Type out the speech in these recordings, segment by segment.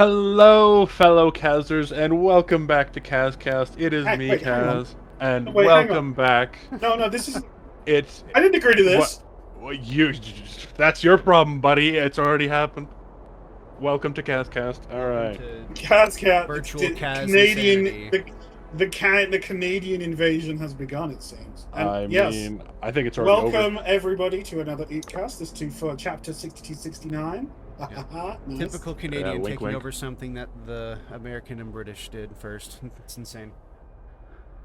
Hello, fellow Kazers, and welcome back to Kazcast. It is me, Wait, hang on. Kaz, and Wait, hang on. welcome back. No, this isn't. It's I didn't agree to what this. you. That's your problem, buddy. It's already happened. Welcome to Kazcast. All right. Cat. Virtual The Kaz Canadian. insanity. The Canadian invasion has begun. It seems. And I yes, mean, I think it's already welcome over. everybody to another Oot Cast. This too for chapter 6269. Yeah. Nice. Typical Canadian wink, taking wink. over something that the American and British did first. It's insane.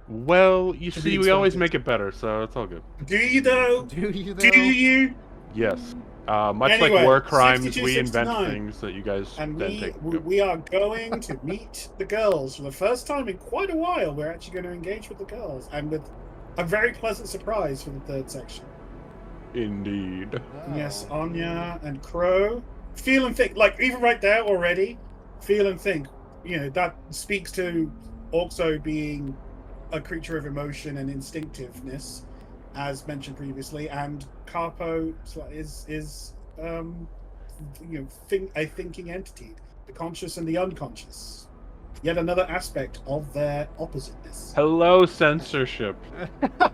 Well, you To be see, we always expected. make it better, so it's all good. Do you though? Do you though? Do you? Yes. Much Anyway, like war crimes, we 62, invent 69. things that you guys And then we take. we are going to meet the girls for the first time in quite a while. We're actually going to engage with the girls, and with a very pleasant surprise for the third section. Indeed. Oh. Yes, Anya and Crow. Feel and think, like even right there already. Feel and think. You know that speaks to also being a creature of emotion and instinctiveness, as mentioned previously. And Carpo is a thinking entity, the conscious and the unconscious. Yet another aspect of their oppositeness. Hello, censorship.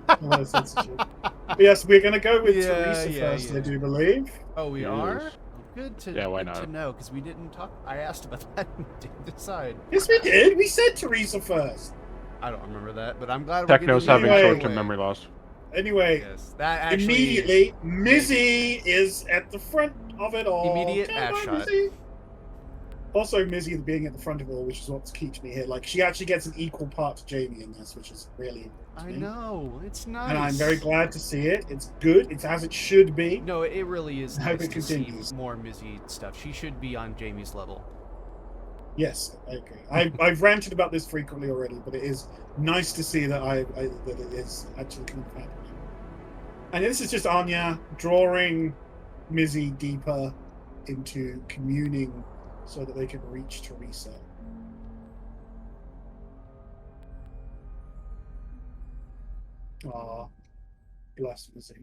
Hello, censorship. But yes, we're going to go with Yeah, Teresa yeah, first, yeah. I do believe. Oh, we Yes. are? Good to, Yeah, why good not? to know, because we didn't talk. I asked about that and didn't decide. Yes, we did. We said Teresa first. I don't remember that, but I'm glad we're Techno's getting having Anyway. short-term memory loss. Anyway, Yes, that actually. immediately, Mizzy is at the front of it all. Immediate Come ass on, shot. Mizzy. Also, Mizzy being at the front of it all, which is what keeps me here. Like, she actually gets an equal part to Jamie in this, which is really important to I me. know, it's nice. And I'm very glad to see it. It's good. It's as it should be. No, it really is I hope nice it to see continues. more Mizzy stuff. She should be on Jamie's level. Yes, I agree. I've ranted about this frequently already, but it is nice to see that that it is actually kind of happening. And this is just Anya drawing Mizzy deeper into communing so that they can reach Teresa. Ah, bless Mizzy.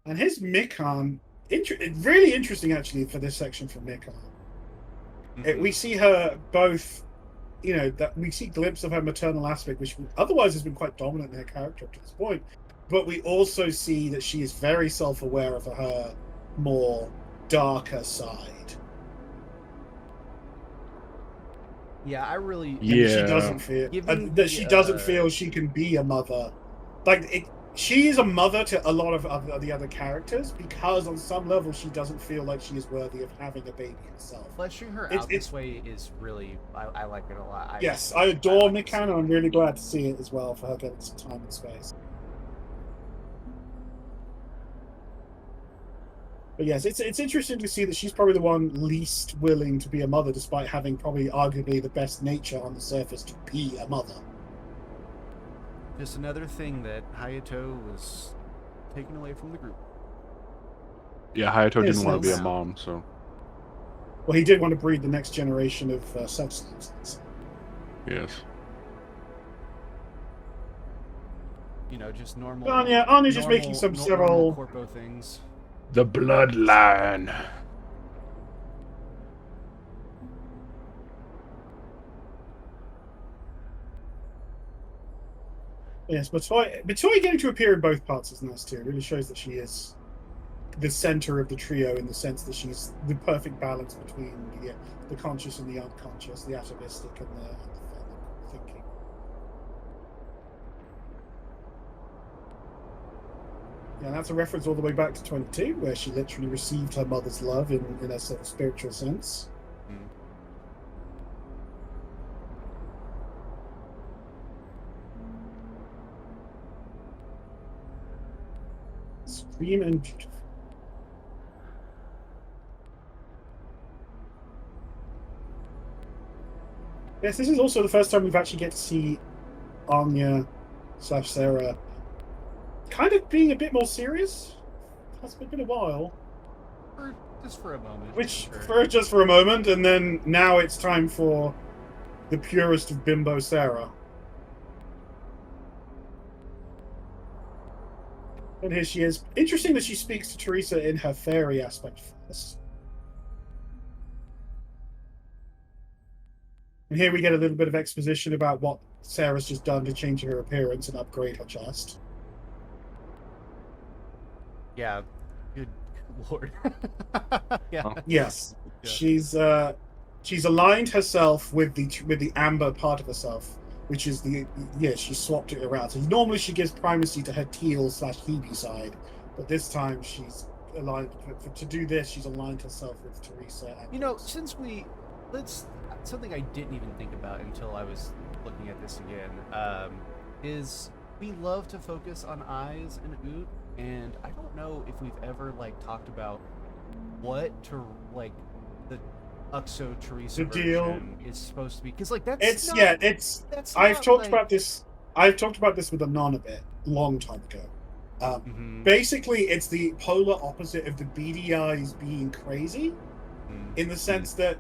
And his Mikan, really interesting actually for this section for Mikan. We see her both, you know, that we see a glimpse of her maternal aspect, which otherwise has been quite dominant in her character up to this point. But we also see that she is very self-aware of her more darker side. Yeah, I really. And Yeah. she doesn't feel Given that she the, doesn't feel she can be a mother. She is a mother to a lot of the other characters because on some level she doesn't feel like she is worthy of having a baby herself. Fleshing her It's- out this way is really. I like it a lot. Yes, I adore like to see Mikan, it. and I'm really glad to see it as well for her getting some time and space. But yes, it's interesting to see that she's probably the one least willing to be a mother, despite having probably arguably the best nature on the surface to be a mother. Just another thing that Hayato was taken away from the group. Yeah, Hayato Yes, didn't want to be a yes. mom, so Well, he did want to breed the next generation of substances. yes. You know, just normal. Anya's just making some several. corpo things. The bloodline. Yes, but Matoy getting to appear in both parts is nice too. It really shows that she is the center of the trio in the sense that she's the perfect balance between the conscious and the unconscious, the atavistic and the thinking. Yeah, and that's a reference all the way back to 22, where she literally received her mother's love in a sort of spiritual sense. Extreme and beautiful. Yes, this is also the first time we've actually get to see Anya / Sarah kind of being a bit more serious. It's been a while. Just for a moment. Which, Sure. just for a moment, and then now it's time for the purest of bimbo Sarah. And here she is. Interesting that she speaks to Teresa in her fairy aspect first. And here we get a little bit of exposition about what Sarah's just done to change her appearance and upgrade her chest. Yeah. Good lord. Yeah. Oh. Yes, Yeah. she's aligned herself with the amber part of herself, which is she swapped it around. So normally she gives primacy to her teal/Hebe side, but this time she's aligned to do this. She's aligned herself with Teresa. And Since let's something I didn't even think about until I was looking at this again, is we love to focus on eyes and Oot, and I don't know if we've ever talked about what to the Uxo Teresa version is supposed to be, because I've talked about this with Anon a bit long time ago. Basically, it's the polar opposite of the beady eyes being crazy, in the sense that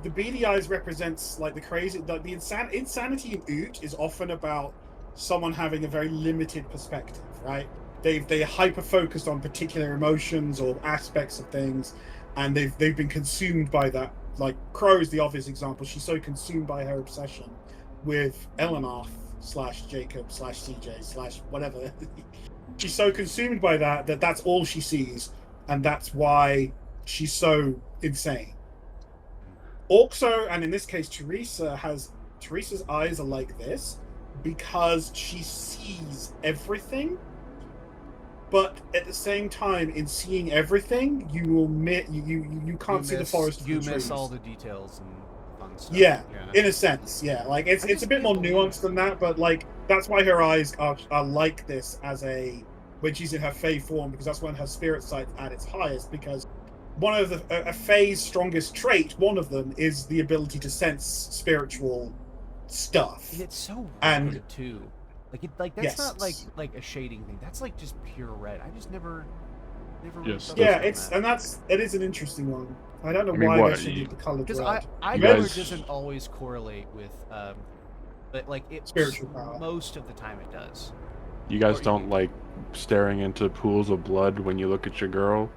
the beady eyes represents the crazy, the insanity of Oot is often about someone having a very limited perspective, right? They hyper focused on particular emotions or aspects of things, and they've been consumed by that. Like Crow is the obvious example. She's so consumed by her obsession with Eleanor /Jacob /CJ /whatever. She's so consumed by that's all she sees, and that's why she's so insane. Oxo, and in this case Teresa's eyes are like this because she sees everything, but at the same time, in seeing everything, you can't see the forest. You miss all the details and fun stuff. Yeah, in a sense, yeah. It's a bit more nuanced than that, but that's why her eyes are like this when she's in her Fae form, because that's when her spirit sight's at its highest. Because one of a Fae's strongest trait, one of them, is the ability to sense spiritual stuff. And it's so and red too. That's not like a shading thing. That's just pure red. I just never. Yes. It is an interesting one. I don't know why they should do the color because red. I know it doesn't always correlate with but spiritual power. Most of the time it does. You guys don't like staring into pools of blood when you look at your girl?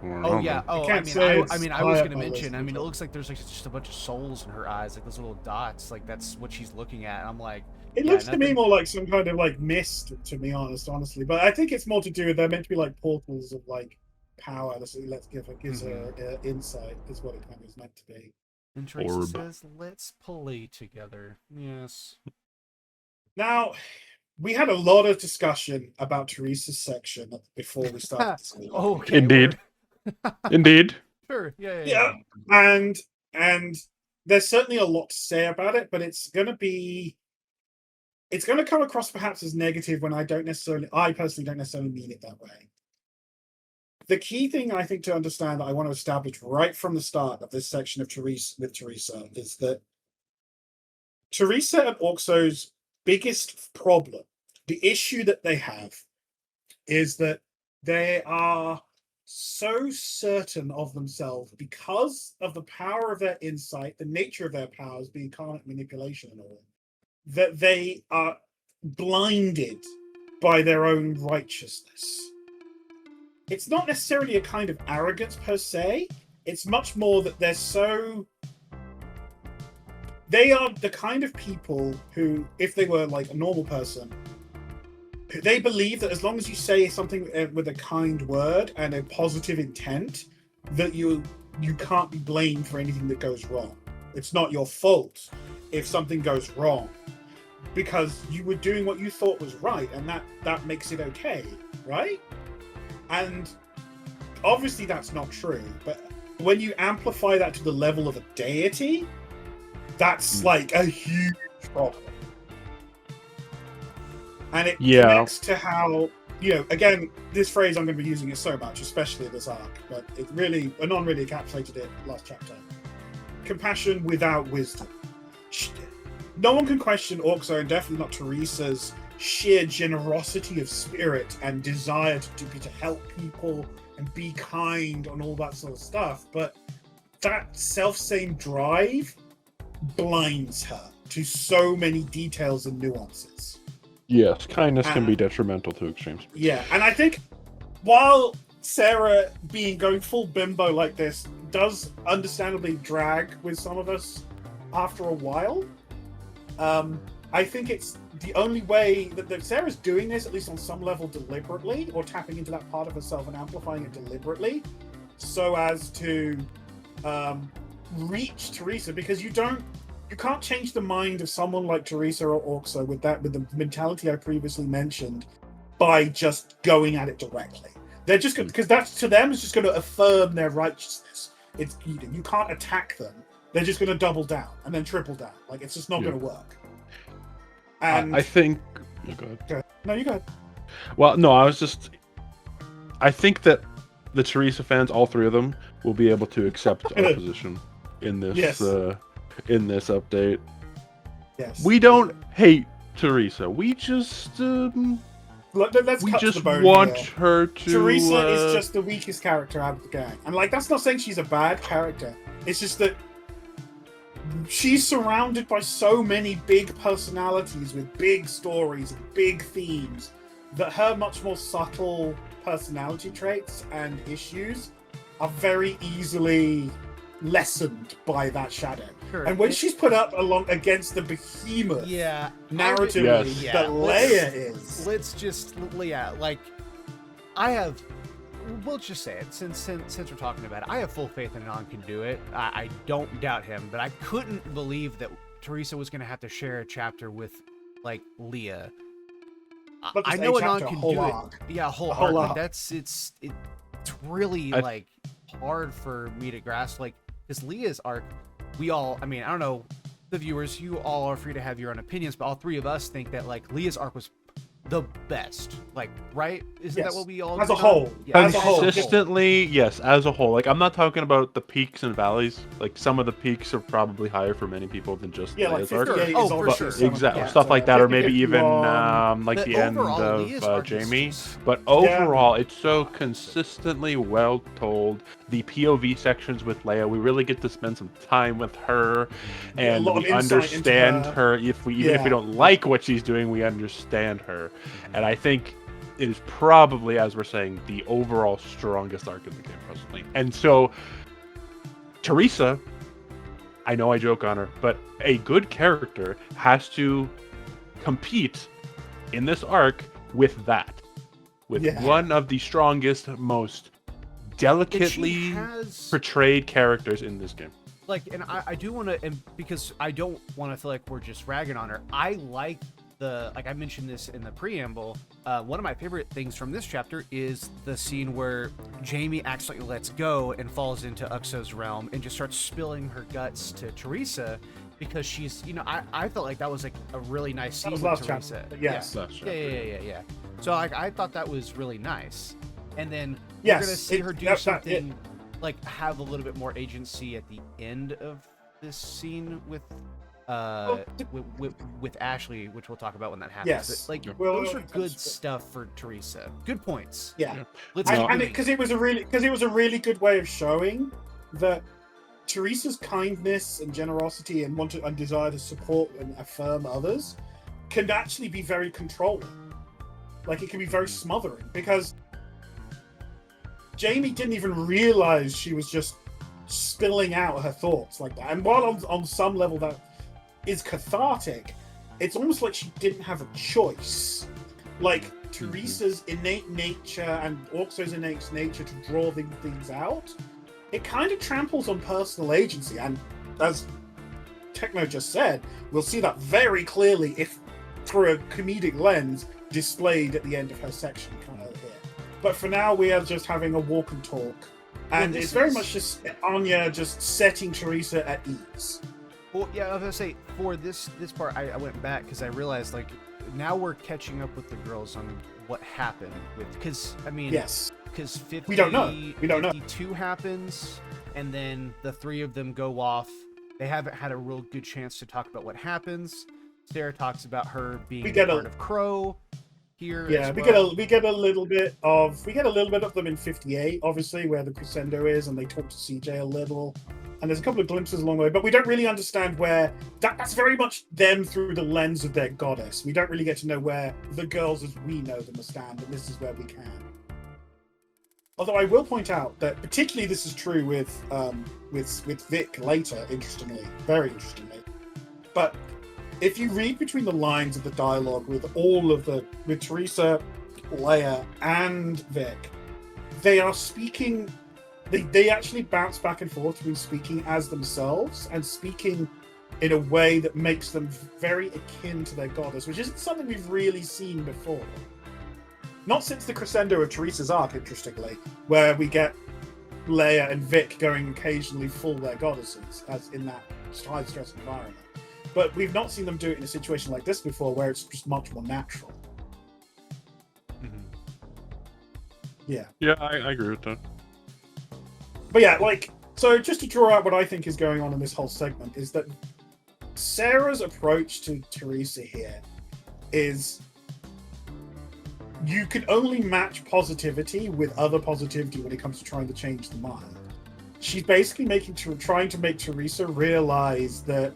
Oh yeah. Oh, I was going to mention. I mean, it looks like there's just a bunch of souls in her eyes, those little dots. That's what she's looking at. And I'm like, it looks to me more like some kind of mist, to be honestly. But I think it's more to do with they're meant to be portals of power. Gives her insight, is what it kind of is meant to be. And Teresa says, "Let's play together." Yes. Now, we had a lot of discussion about Teresa's section before we started this week. Oh, okay. Indeed. Indeed. Sure. Yeah. And there's certainly a lot to say about it, but it's going to come across perhaps as negative when I personally don't necessarily mean it that way. The key thing I think to understand that I want to establish right from the start of this section of Teresa is that Teresa and Oxo's biggest problem, the issue that they have, is that they are so certain of themselves because of the power of their insight, the nature of their powers being incarnate manipulation and all, that they are blinded by their own righteousness. It's not necessarily a kind of arrogance per se. It's much more that they are the kind of people who, if they were a normal person, they believe that as long as you say something with a kind word and a positive intent, that you can't be blamed for anything that goes wrong. It's not your fault if something goes wrong, because you were doing what you thought was right, and that makes it okay, right? And obviously that's not true, but when you amplify that to the level of a deity, that's a huge problem. And it connects to how, again, this phrase I'm going to be using it so much, especially in this arc, but Anon really encapsulated it last chapter. Compassion without wisdom. No one can question Oxo, and definitely not Teresa's, sheer generosity of spirit and desire to help people and be kind and all that sort of stuff, but that self-same drive blinds her to so many details and nuances. Yes, kindness can be detrimental to extremes. Yeah, and I think while Sarah going full bimbo like this does understandably drag with some of us, after a while. I think it's the only way that Sarah's doing this, at least on some level, deliberately, or tapping into that part of herself and amplifying it deliberately, so as to reach Teresa, because you can't change the mind of someone like Teresa or Orso with the mentality I previously mentioned by just going at it directly. They're just going, because that's, to them, it's just going to affirm their righteousness. It's, you can't attack them. They're just going to double down and then triple down. Like, it's just not going to work. And I think. Oh, go ahead. okay. No, you go ahead. Well, no, I think that the Teresa fans, all three of them, will be able to accept our position in this. Yes. In this update. Yes. We don't hate Teresa. We just. Let's we cut to just the bone want here. her to. Teresa is just the weakest character out of the gang, and like that's not saying she's a bad character. It's just that she's surrounded by so many big personalities with big stories and big themes that her much more subtle personality traits and issues are very easily lessened by that shadow. Sure. And when she's put up along against the behemoth, narratively, Yes. that Leia is. Let's just, like, we'll just say it, since we're talking about it, I have full faith in Anon can do it. I don't doubt him, but I couldn't believe that Teresa was going to have to share a chapter with, like, Leia. I know Anon can do it. Yeah, a whole arc. Like, it's really, like, hard for me to grasp, like, because Leah's arc, we all, I mean, I don't know, the viewers, you all are free to have your own opinions, but all three of us think that, like, Leah's arc was the best, like, right? Isn't that what we all as a whole? Yeah, as a whole. Consistently, yes, as a whole. Like, I'm not talking about the peaks and valleys. Like, some of the peaks are probably higher for many people than just like Leia's arc. 58 is Oh, for also sure. Exactly, stuff like that, or maybe even like the end overall, Leah's of arc is Jamie. just- But overall, it's so consistently well told. The POV sections with Leia, we really get to spend some time with her, and a lot of we insight understand into her. Even if we don't like what she's doing, we understand her, and I think it is probably, as we're saying, the overall strongest arc in the game personally. And so, Teresa, I know I joke on her, but a good character has to compete in this arc with that. With one of the strongest, most delicately portrayed characters in this game. Like, and I do want to, and because I don't want to feel like we're just ragging on her, I like like I mentioned this in the preamble, one of my favorite things from this chapter is the scene where Jamie accidentally lets go and falls into Uxo's realm and just starts spilling her guts to Teresa because she's, I felt like that was like a really nice scene with Teresa. Yes. Yeah. So I thought that was really nice. And then we're going to see her do something, like have a little bit more agency at the end of this scene with Ashley, which we'll talk about when that happens. Yes. But, like, those are good stuff for Teresa. Good points. Yeah. Let's because it was a really good way of showing that Teresa's kindness and generosity and desire to support and affirm others can actually be very controlling. Like, it can be very smothering, because Jamie didn't even realize she was just spilling out her thoughts like that. And while on some level that is cathartic, it's almost like she didn't have a choice. Like, Teresa's innate nature and Orxo's innate nature to draw things out, it kind of tramples on personal agency. And as Techno just said, we'll see that very clearly if through a comedic lens displayed at the end of her section kind of here. But for now, we are just having a walk and talk. And it's very much just Anya just setting Teresa at ease. Well, yeah, I was gonna say, for this part, I went back because I realized, like, now we're catching up with the girls on what happened with, because I mean, yes, because we don't know. 52 happens, and then the three of them go off. They haven't had a real good chance to talk about what happens. Sarah talks about her being part of Crow here. Yeah, we get a little bit of them in 58, obviously, where the crescendo is, and they talk to CJ a little. And there's a couple of glimpses along the way, but we don't really understand where that's very much them through the lens of their goddess. We don't really get to know where the girls as we know them stand, and this is where we can. Although I will point out that particularly this is true with Vic later, interestingly, very interestingly. But if you read between the lines of the dialogue with Teresa, Leia, and Vic, they are speaking. They actually bounce back and forth between speaking as themselves and speaking in a way that makes them very akin to their goddess, which isn't something we've really seen before. Not since the crescendo of Teresa's arc, interestingly, where we get Leia and Vic going occasionally full their goddesses, as in that high-stress environment. But we've not seen them do it in a situation like this before, where it's just much more natural. Mm-hmm. Yeah. Yeah, I agree with that. But yeah, so just to draw out what I think is going on in this whole segment is that Sarah's approach to Teresa here is you can only match positivity with other positivity when it comes to trying to change the mind. She's basically trying to make Teresa realize that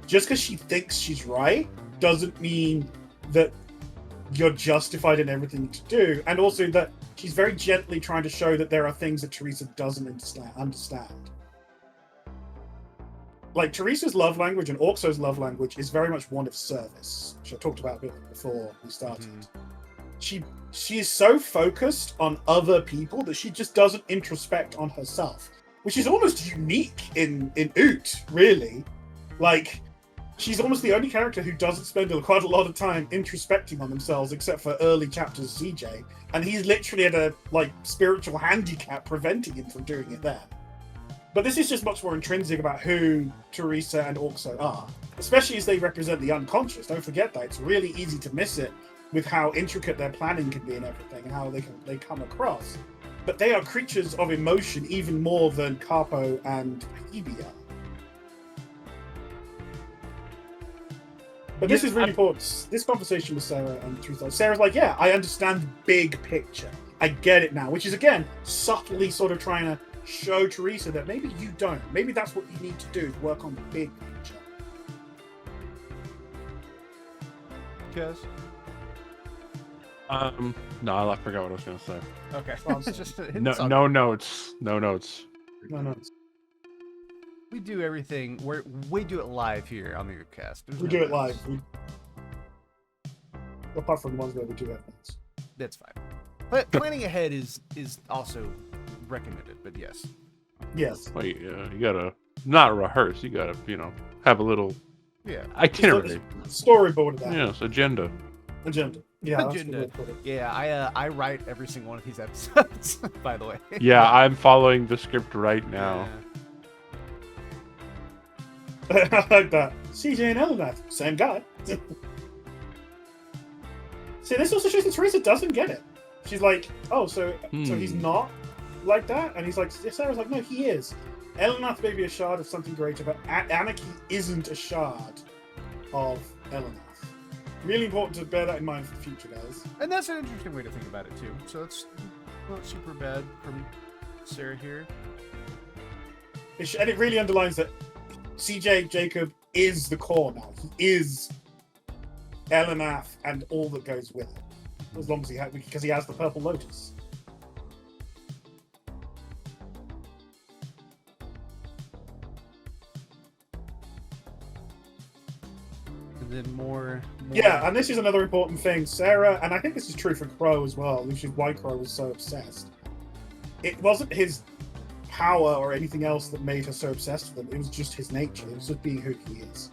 just because she thinks she's right doesn't mean that you're justified in everything to do, and also that she's very gently trying to show that there are things that Teresa doesn't understand. Like, Teresa's love language and Orkso's love language is very much one of service, which I talked about a bit before we started. Mm-hmm. She is so focused on other people that she just doesn't introspect on herself, which is almost unique in Oot, really. Like, she's almost the only character who doesn't spend quite a lot of time introspecting on themselves, except for early chapters CJ, and he's literally at a spiritual handicap preventing him from doing it there. But this is just much more intrinsic about who Teresa and Orkso are, especially as they represent the unconscious. Don't forget that. It's really easy to miss it with how intricate their planning can be and everything, and how they come across. But they are creatures of emotion even more than Capo and Hebe are. But this is really important. This conversation with Sarah and Teresa. Sarah's like, yeah, I understand the big picture. I get it now. Which is, again, subtly sort of trying to show Teresa that maybe you don't. Maybe that's what you need to do, is work on the big picture. Yes. No, I forgot what I was going to say. Okay. Well, just no notes. No notes. We do everything. We do it live here on the Oot Cast. We do it live. Apart from the ones where we do evidence. That's fine. But planning ahead is also recommended. But yes. Yes. Well, you gotta not rehearse. You gotta, have a little itinerary. Storyboard of that. Yes, agenda. Yeah. Agenda. Yeah, I write every single one of these episodes. By the way. Yeah, I'm following the script right now. Yeah. I like that. CJ and Elnath, same guy. See, this also shows that Teresa doesn't get it. She's like, oh, so he's not like that? And he's like, Sarah's like, no, he is. Elnath may be a shard of something greater, but Anarchy isn't a shard of Elnath. Really important to bear that in mind for the future, guys. And that's an interesting way to think about it, too. So it's not super bad from Sarah here. And it really underlines that CJ Jacob is the core now. He is Elnath and all that goes with it. As long as because he has the Purple Lotus. And then more. Yeah, and this is another important thing. Sarah, and I think this is true for Crow as well, which is why Crow was so obsessed. It wasn't his power or anything else that made her so obsessed with him. It was just his nature. It was just being who he is.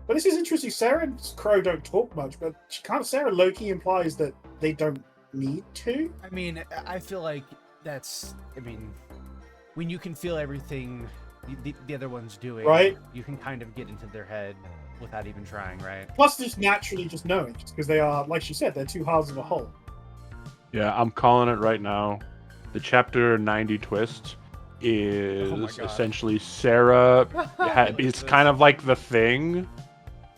But this is interesting. Sarah and Crow don't talk much, but Sarah low-key implies that they don't need to. I mean, I feel like when you can feel everything the other one's doing, right? You can kind of get into their head without even trying, right? Plus, just naturally just knowing, just because they are, like she said, they're two halves of a whole. Yeah, I'm calling it right now. The chapter 90 twist is essentially Sarah. It's kind of like the Thing,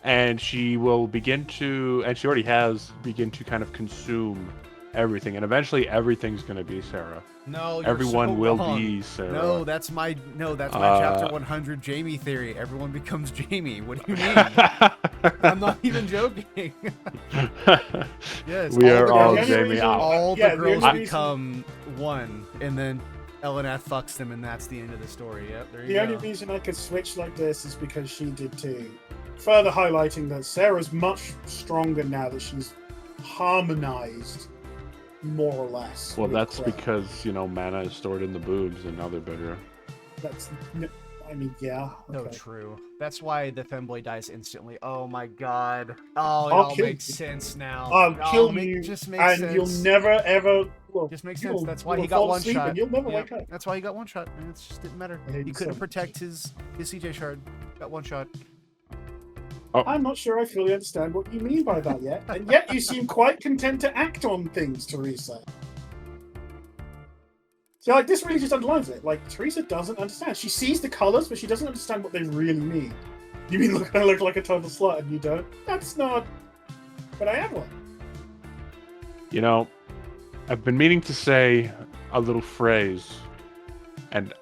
and she will begin to, and she already has, begin to kind of consume everything, and eventually everything's going to be Sarah. No, you're Everyone so will wrong. be Sarah. No, that's my chapter 100 Jamie theory. Everyone becomes Jamie. What do you mean? I'm not even joking. Yes, we are all girls- Jamie. all Yeah, the the girls only become one, and then Elena fucks them, and that's the end of the story. Yep, there you The go. only reason I could switch like this is because she did too. Further highlighting that Sarah's much stronger now that she's harmonized, more or less. Well, with that's Crow. because, mana is stored in the boobs, and now they're bigger. That's. I mean, yeah. So Okay. true. That's why the femboy dies instantly. Oh my god. Oh, it I'll all kill makes you. sense now. I'll kill make- you, just makes and sense. you'll never ever. Well, Just makes you'll- sense. That's why you'll he got fall one asleep shot. And you'll never Yeah, wake up. that's why he got one shot. And it just didn't matter. I hate He him couldn't so protect his CJ shard. Got one shot. I'm not sure I fully understand what you mean by that yet, and yet you seem quite content to act on things, Teresa. See, like, this really just underlines it. Like, Teresa doesn't understand. She sees the colors, but she doesn't understand what they really mean. You mean I look like a total slut and you don't? That's not... But I am one. I've been meaning to say a little phrase, and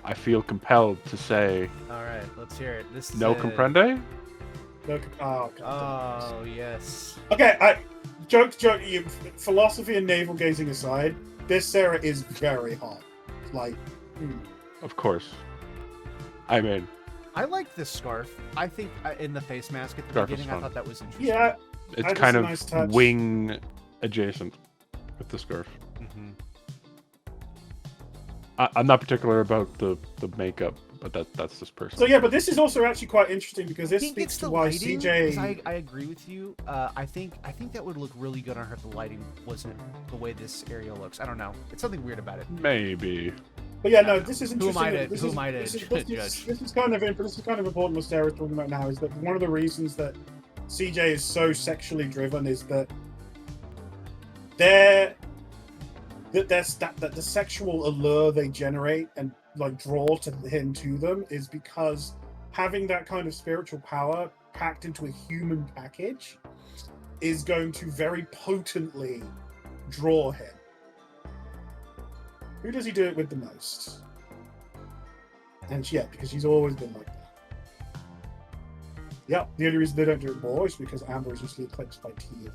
I feel compelled to say, All right, let's hear it. This is no it. comprende? Look, oh, God. Oh yes. Okay, joke, philosophy and navel gazing aside, this Sarah is very hot. Like, Of course. I mean, I like this scarf. I think in the face mask at the Scarf is beginning, I fun. thought that was interesting. yeah, it's That is kind a of nice touch. wing adjacent with the scarf. Mhm. I'm not particular about the makeup, but that's this person. so yeah, but this is also actually quite interesting because I this think speaks it's to the why lighting. CJ... 'Cause I agree with you. I think that would look really good on her if the lighting wasn't the way this area looks. I don't know. It's something weird about it. Maybe. But yeah, no, this is Who am interesting. I to- This who is- am I to this is- judge? This is kind of important what Sarah's talking about now, is that one of the reasons that CJ is so sexually driven is that the sexual allure they generate and like draw to him to them is because having that kind of spiritual power packed into a human package is going to very potently draw him. Who does he do it with the most? And yeah, because she's always been like that. Yeah, the only reason they don't do it more is because Amber is usually eclipsed by Tia.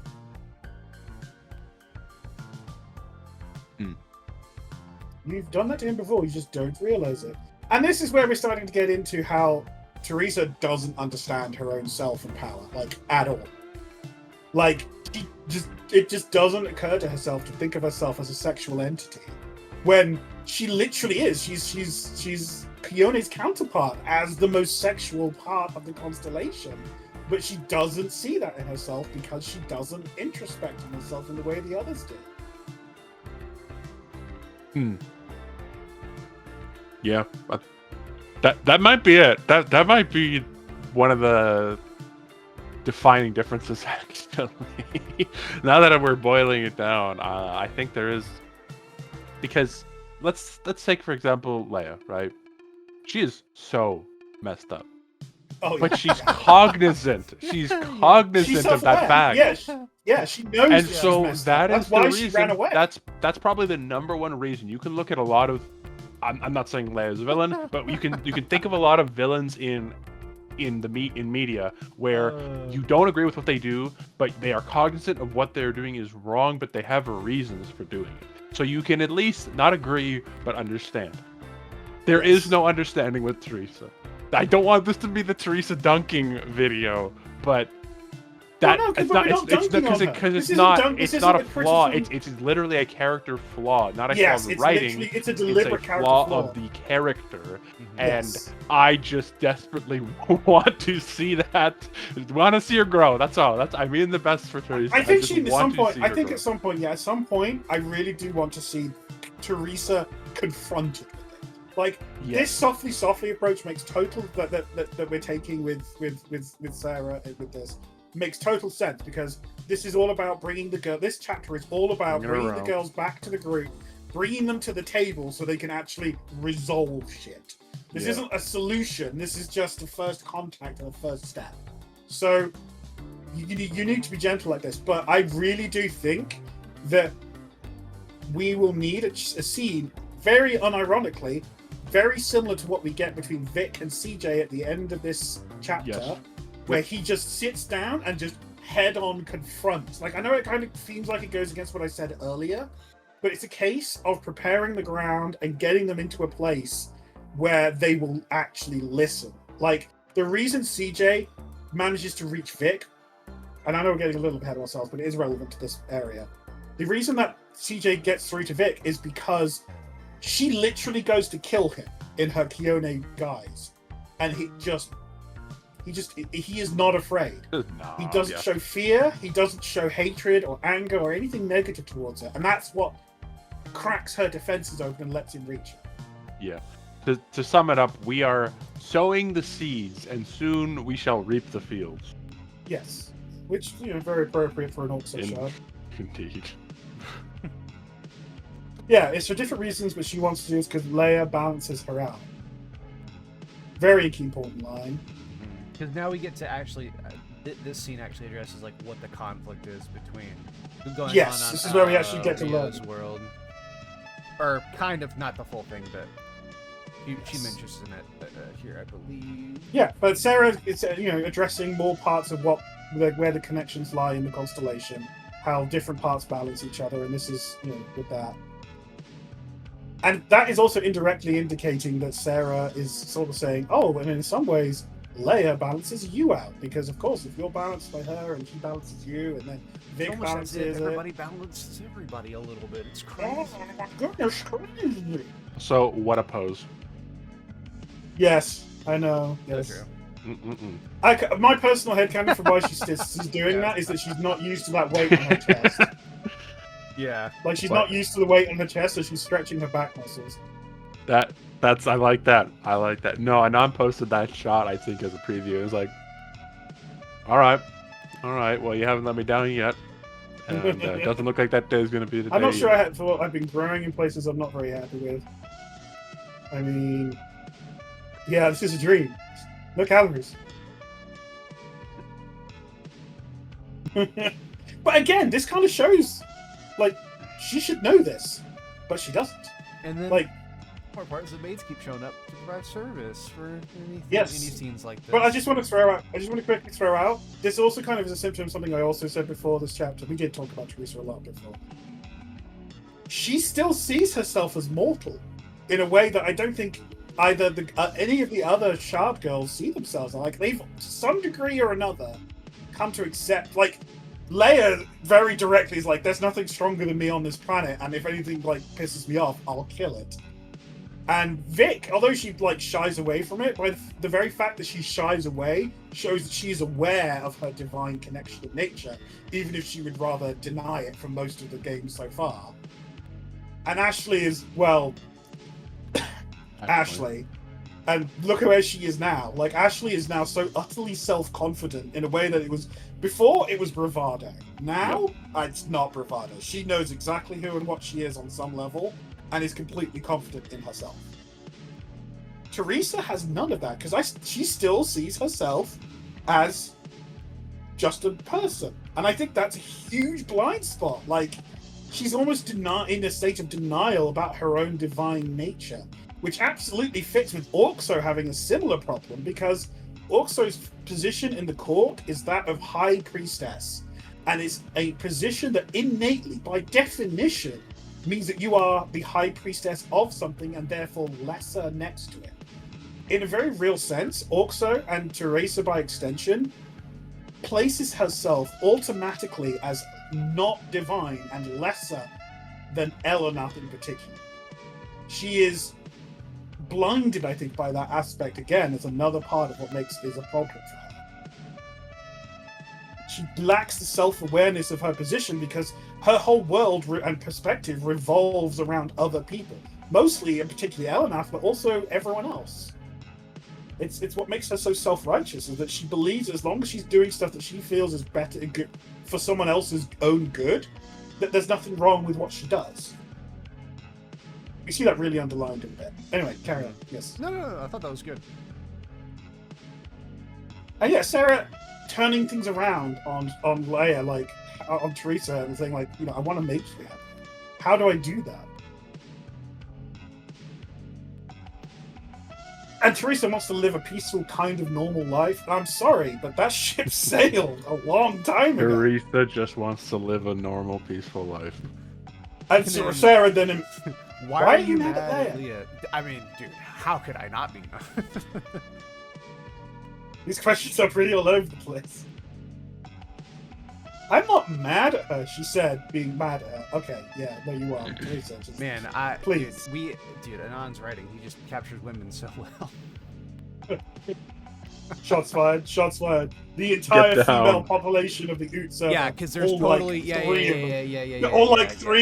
You've done that to him before, you just don't realize it. And this is where we're starting to get into how Teresa doesn't understand her own self and power, like, at all. Like, it just doesn't occur to herself to think of herself as a sexual entity. When she literally is. She's Pione's counterpart as the most sexual part of the constellation. But she doesn't see that in herself because she doesn't introspect in herself in the way the others do. Yeah. That might be it. That might be one of the defining differences, actually. Now that we're boiling it down, I think there is, because let's take for example Leia, right? She is so messed up, Oh, but she's cognizant. She's cognizant She's of that self-aware. fact. Yeah, she knows. And she's so messed that up. is That's why the she reason. ran away. That's probably the number one reason. You can look at a lot of. I'm not saying Leia's a villain, but you can think of a lot of villains in media where you don't agree with what they do, but they are cognizant of what they're doing is wrong, but they have reasons for doing it. So you can at least not agree, but understand. There is no understanding with Teresa. I don't want this to be the Teresa dunking video, but that Well, no, it's but not we're not dunking on her. because This it's isn't not dunk- this it's not a isn't a flaw. criticism. It's literally a character flaw, not a Yes, flaw of it's writing. literally it's a It's deliberate a character flaw flaw. of the character, Yes. and I just desperately want to see that. Want to see her grow. That's all. I mean the best for Teresa. I think just she at want some to point. see I her think grow. at some point, yeah, at some point, I really do want to see Teresa confronted with it. Like Yes. this softly approach makes total that we're taking with Sarah with this makes total sense, because this is all about bringing the girl. This chapter is all about Bringing her bringing the around. girls back to the group, bringing them to the table so they can actually resolve shit. This Yeah. isn't a solution. This is just a first contact and a first step. So you need to be gentle like this. But I really do think that we will need a scene, very unironically, very similar to what we get between Vic and CJ at the end of this chapter, where he just sits down and just head-on confronts. Like, I know it kind of seems like it goes against what I said earlier, but it's a case of preparing the ground and getting them into a place where they will actually listen. Like, the reason CJ manages to reach Vic, and I know we're getting a little ahead of ourselves, but it is relevant to this area. The reason that CJ gets through to Vic is because she literally goes to kill him in her Kione guise. And he is not afraid. He doesn't show fear, he doesn't show hatred or anger or anything negative towards her. And that's what cracks her defenses open and lets him reach her. Yeah. To sum it up, we are sowing the seeds, and soon we shall reap the fields. Yes. Which, very appropriate for an Orc shard. Indeed. Yeah, it's for different reasons, but she wants to do this because Leia balances her out. Very key important line. Because now we get to actually, this scene actually addresses like what the conflict is between going on. Yes, this is where we actually get to Rio's learn. world, or kind of not the full thing, but she mentions in it here, I believe. Yeah, but Sarah is addressing more parts of where the connections lie in the constellation, how different parts balance each other, and this is with that. And that is also indirectly indicating that Sarah is sort of saying, oh, and in some ways, Leia balances you out. Because, of course, if you're balanced by her and she balances you, and then Vic balances it. Everybody balances everybody a little bit. It's crazy. Oh, my goodness, crazy. So, what a pose. Yes, I know. Yes. So Mm-mm-mm. My personal headcanon for why she's doing that is that she's not used to that weight on her chest. Yeah. Like, she's not used to the weight on her chest, so she's stretching her back muscles. I like that. I like that. No, Anon posted that shot, I think, as a preview. It was like, all right, well, you haven't let me down yet. And it doesn't look like that day is going to be the day. I'm not sure I've been growing in places I'm not very happy with. I mean, yeah, this is a dream. No calories. But again, this kind of shows, like, she should know this, but she doesn't. And then, like, more parts, the maids keep showing up to provide service for any scenes like this. But I just want to quickly throw out, this also kind of is a symptom of something I also said before this chapter. We did talk about Teresa a lot before. She still sees herself as mortal in a way that I don't think either any of the other Shard girls see themselves like. They've, to some degree or another, come to accept, like, Leia very directly is like, there's nothing stronger than me on this planet, and if anything like pisses me off, I'll kill it. And Vic, although she like shies away from it, by the very fact that she shies away shows that she's aware of her divine connection with nature, even if she would rather deny it from most of the games so far. And Ashley is, well, Ashley. And look at where she is now. Like, Ashley is now so utterly self-confident in a way that it was... Before, it was bravado. Now, it's not bravado. She knows exactly who and what she is on some level, and is completely confident in herself. Teresa has none of that, because she still sees herself as just a person. And I think that's a huge blind spot. Like, she's almost in a state of denial about her own divine nature, which absolutely fits with Orkso having a similar problem, because Orkso's position in the court is that of High Priestess, and it's a position that innately, by definition, means that you are the High Priestess of something and therefore lesser next to it. In a very real sense, Orkso, and Teresa by extension, places herself automatically as not divine and lesser than Elenath in particular. She is blinded, I think, by that aspect again as another part of what is a problem for her. She lacks the self-awareness of her position because her whole world and perspective revolves around other people. Mostly, and particularly Elenath, but also everyone else. It's what makes her so self-righteous, is that she believes as long as she's doing stuff that she feels is better and good for someone else's own good, that there's nothing wrong with what she does. You see that really underlined in a bit. Anyway, carry on. Yes. No, I thought that was good. And yeah, Sarah turning things around on Leia, like, on Teresa and saying like, I want to make you happy. How do I do that? And Teresa wants to live a peaceful, kind of normal life. I'm sorry, but that ship sailed a long time ago. Teresa just wants to live a normal, peaceful life. And so Sarah then... Why are you mad at Leah? I mean, dude, how could I not be? These questions are pretty all over the place. I'm not mad at her, she said, being mad at her. Okay, yeah, no, you are. Teresa, just, man, please. Dude, Anon's writing, he just captures women so well. Shots fired, shots fired. The entire female population of the Oot server. Yeah, because there's totally three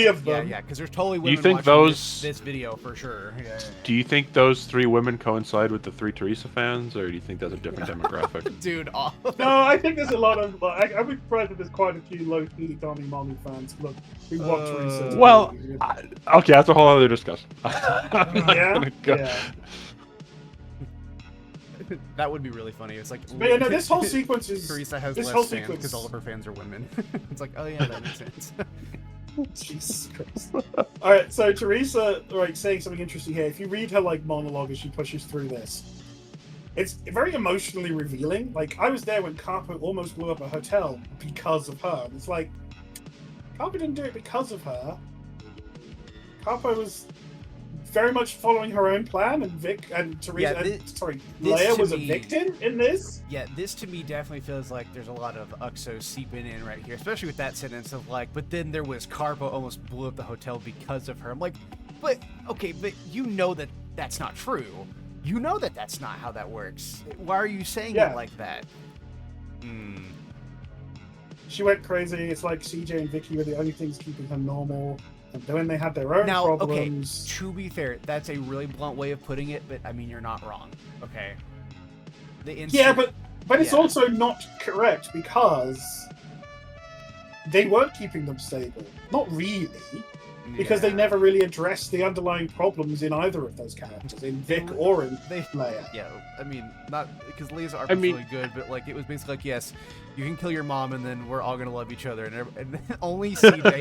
of them. Yeah, because there's totally women you think watching those, this video for sure. Yeah. Do you think those 3 women coincide with the 3 Teresa fans, or do you think that's a different demographic? Dude, no, I think there's a lot of. I'd be surprised if there's quite a few low-key Donnie Mommy fans. Look, who watch Teresa. Well, okay, that's a whole other discussion. Yeah. That would be really funny. It's like, but yeah, no, this whole sequence is. Teresa has less fans because all of her fans are women. It's like, oh yeah, that makes sense. Jesus Christ. Alright, so Teresa, saying something interesting here. If you read her monologue as she pushes through this, it's very emotionally revealing. Like, I was there when Carpo almost blew up a hotel because of her. And it's like, Carpo didn't do it because of her. Carpo was very much following her own plan, and Leia was a victim in this. Yeah, this to me definitely feels like there's a lot of Uxo seeping in right here, especially with that sentence of but then there was Carpo almost blew up the hotel because of her. I'm like, but you know that that's not true. You know that that's not how that works. Why are you saying it like that? She went crazy. It's like CJ and Vicky were the only things keeping her normal. And then they had their own problems. Okay, to be fair, that's a really blunt way of putting it, but I mean, you're not wrong. Okay. But it's also not correct because they weren't keeping them stable. Not really. Because they never really addressed the underlying problems in either of those characters, in Vic or in Leia. Yeah, I mean, not because Leia's arc was really good, but it was basically yes, you can kill your mom, and then we're all gonna love each other, and only CJ,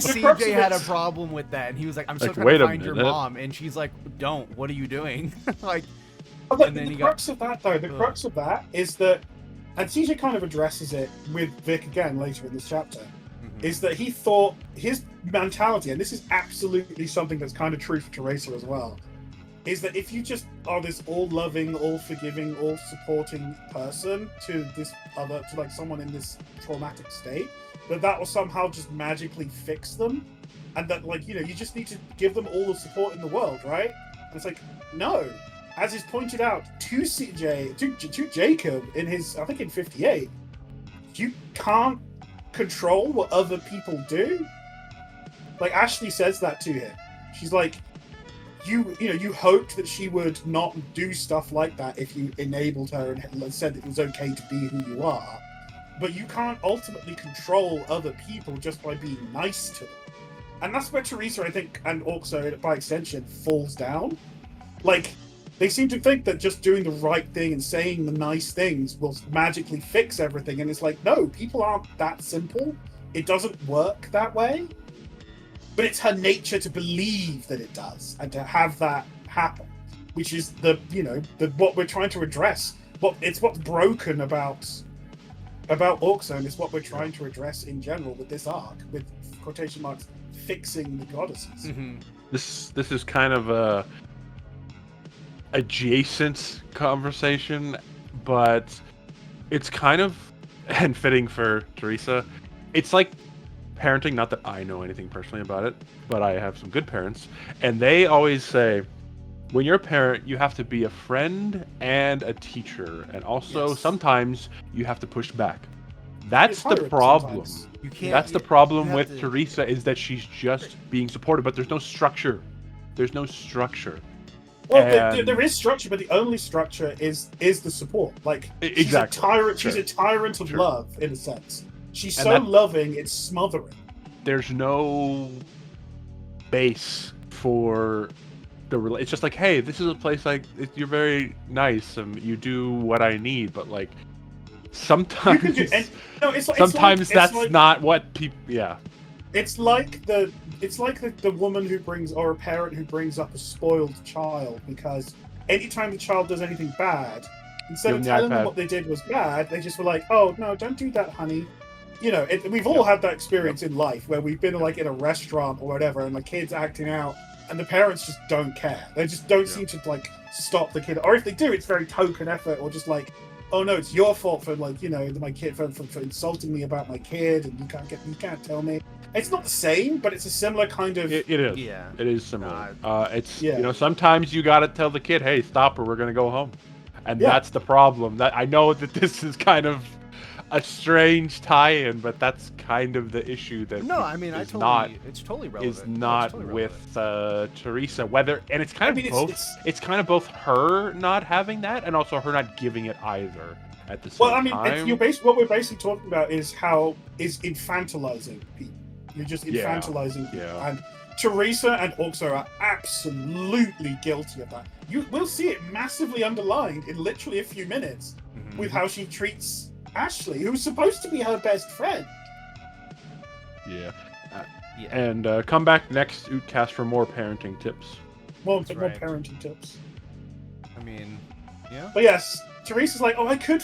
CJ had a problem with that, and he was like, "I'm still trying to find your mom," and she's like, "Don't. What are you doing?" And then the crux of that is that, and CJ kind of addresses it with Vic again later in this chapter. Is that he thought his mentality, and this is absolutely something that's kind of true for Teresa as well, is that if you just are this all-loving, all-forgiving, all-supporting person to someone in this traumatic state, that will somehow just magically fix them, and that you just need to give them all the support in the world, right? And it's like, no. As is pointed out to Jacob in his, I think in 58, you can't control what other people do. Ashley says that to him. She's like, you hoped that she would not do stuff like that if you enabled her and said it was okay to be who you are, but you can't ultimately control other people just by being nice to them. And that's where Teresa, I think, and also by extension, falls down. They seem to think that just doing the right thing and saying the nice things will magically fix everything. And it's like, no, people aren't that simple. It doesn't work that way. But it's her nature to believe that it does and to have that happen, which is what we're trying to address. It's what's broken about Orkzo, and it's what we're trying to address in general with this arc, with quotation marks, fixing the goddesses. Mm-hmm. This is kind of a adjacent conversation, but it's kind of and fitting for Teresa. It's like parenting, not that I know anything personally about it, but I have some good parents, and they always say when you're a parent you have to be a friend and a teacher, and also sometimes you have to push back. That's the problem. That's the problem with Teresa, is that she's just being supportive, but there's no structure. Well, there is structure, but the only structure is the support. She's a tyrant. She's a tyrant of love, in a sense. She's loving, it's smothering. There's no base for the. It's just like, hey, this is a place you're very nice, and you do what I need, but sometimes and, no, it's like, sometimes that's like, not what people. Yeah. It's like the woman who brings, or a parent who brings up a spoiled child, because anytime the child does anything bad, instead of telling them what they did was bad, they just were like, "Oh no, don't do that, honey." You know, we've all had that experience in life where we've been like in a restaurant or whatever, and the kid's acting out, and the parents just don't care. They just don't seem to like stop the kid, or if they do, it's very token effort, or just like, "Oh no, it's your fault for like, you know, my kid for insulting me about my kid, and you can't tell me." It's not the same, but it's a similar kind of. It is. Yeah. It is similar. You know, sometimes you gotta tell the kid, "Hey, stop, or we're gonna go home," and that's the problem. That I know that this is kind of a strange tie-in, but that's kind of the issue that. No, I mean, it's totally relevant. Is not totally with Teresa. And it's kind of both. It's kind of both her not having that, and also her not giving it either. At the same time. What we're basically talking about is infantilizing people. You're just infantilizing people. Yeah. And Teresa and Oxo are absolutely guilty of that. We'll see it massively underlined in literally a few minutes with how she treats Ashley, who's supposed to be her best friend. Yeah. And come back next Ootcast for more parenting tips. More parenting tips. I mean, yeah. But yes, Teresa's like, "Oh, I could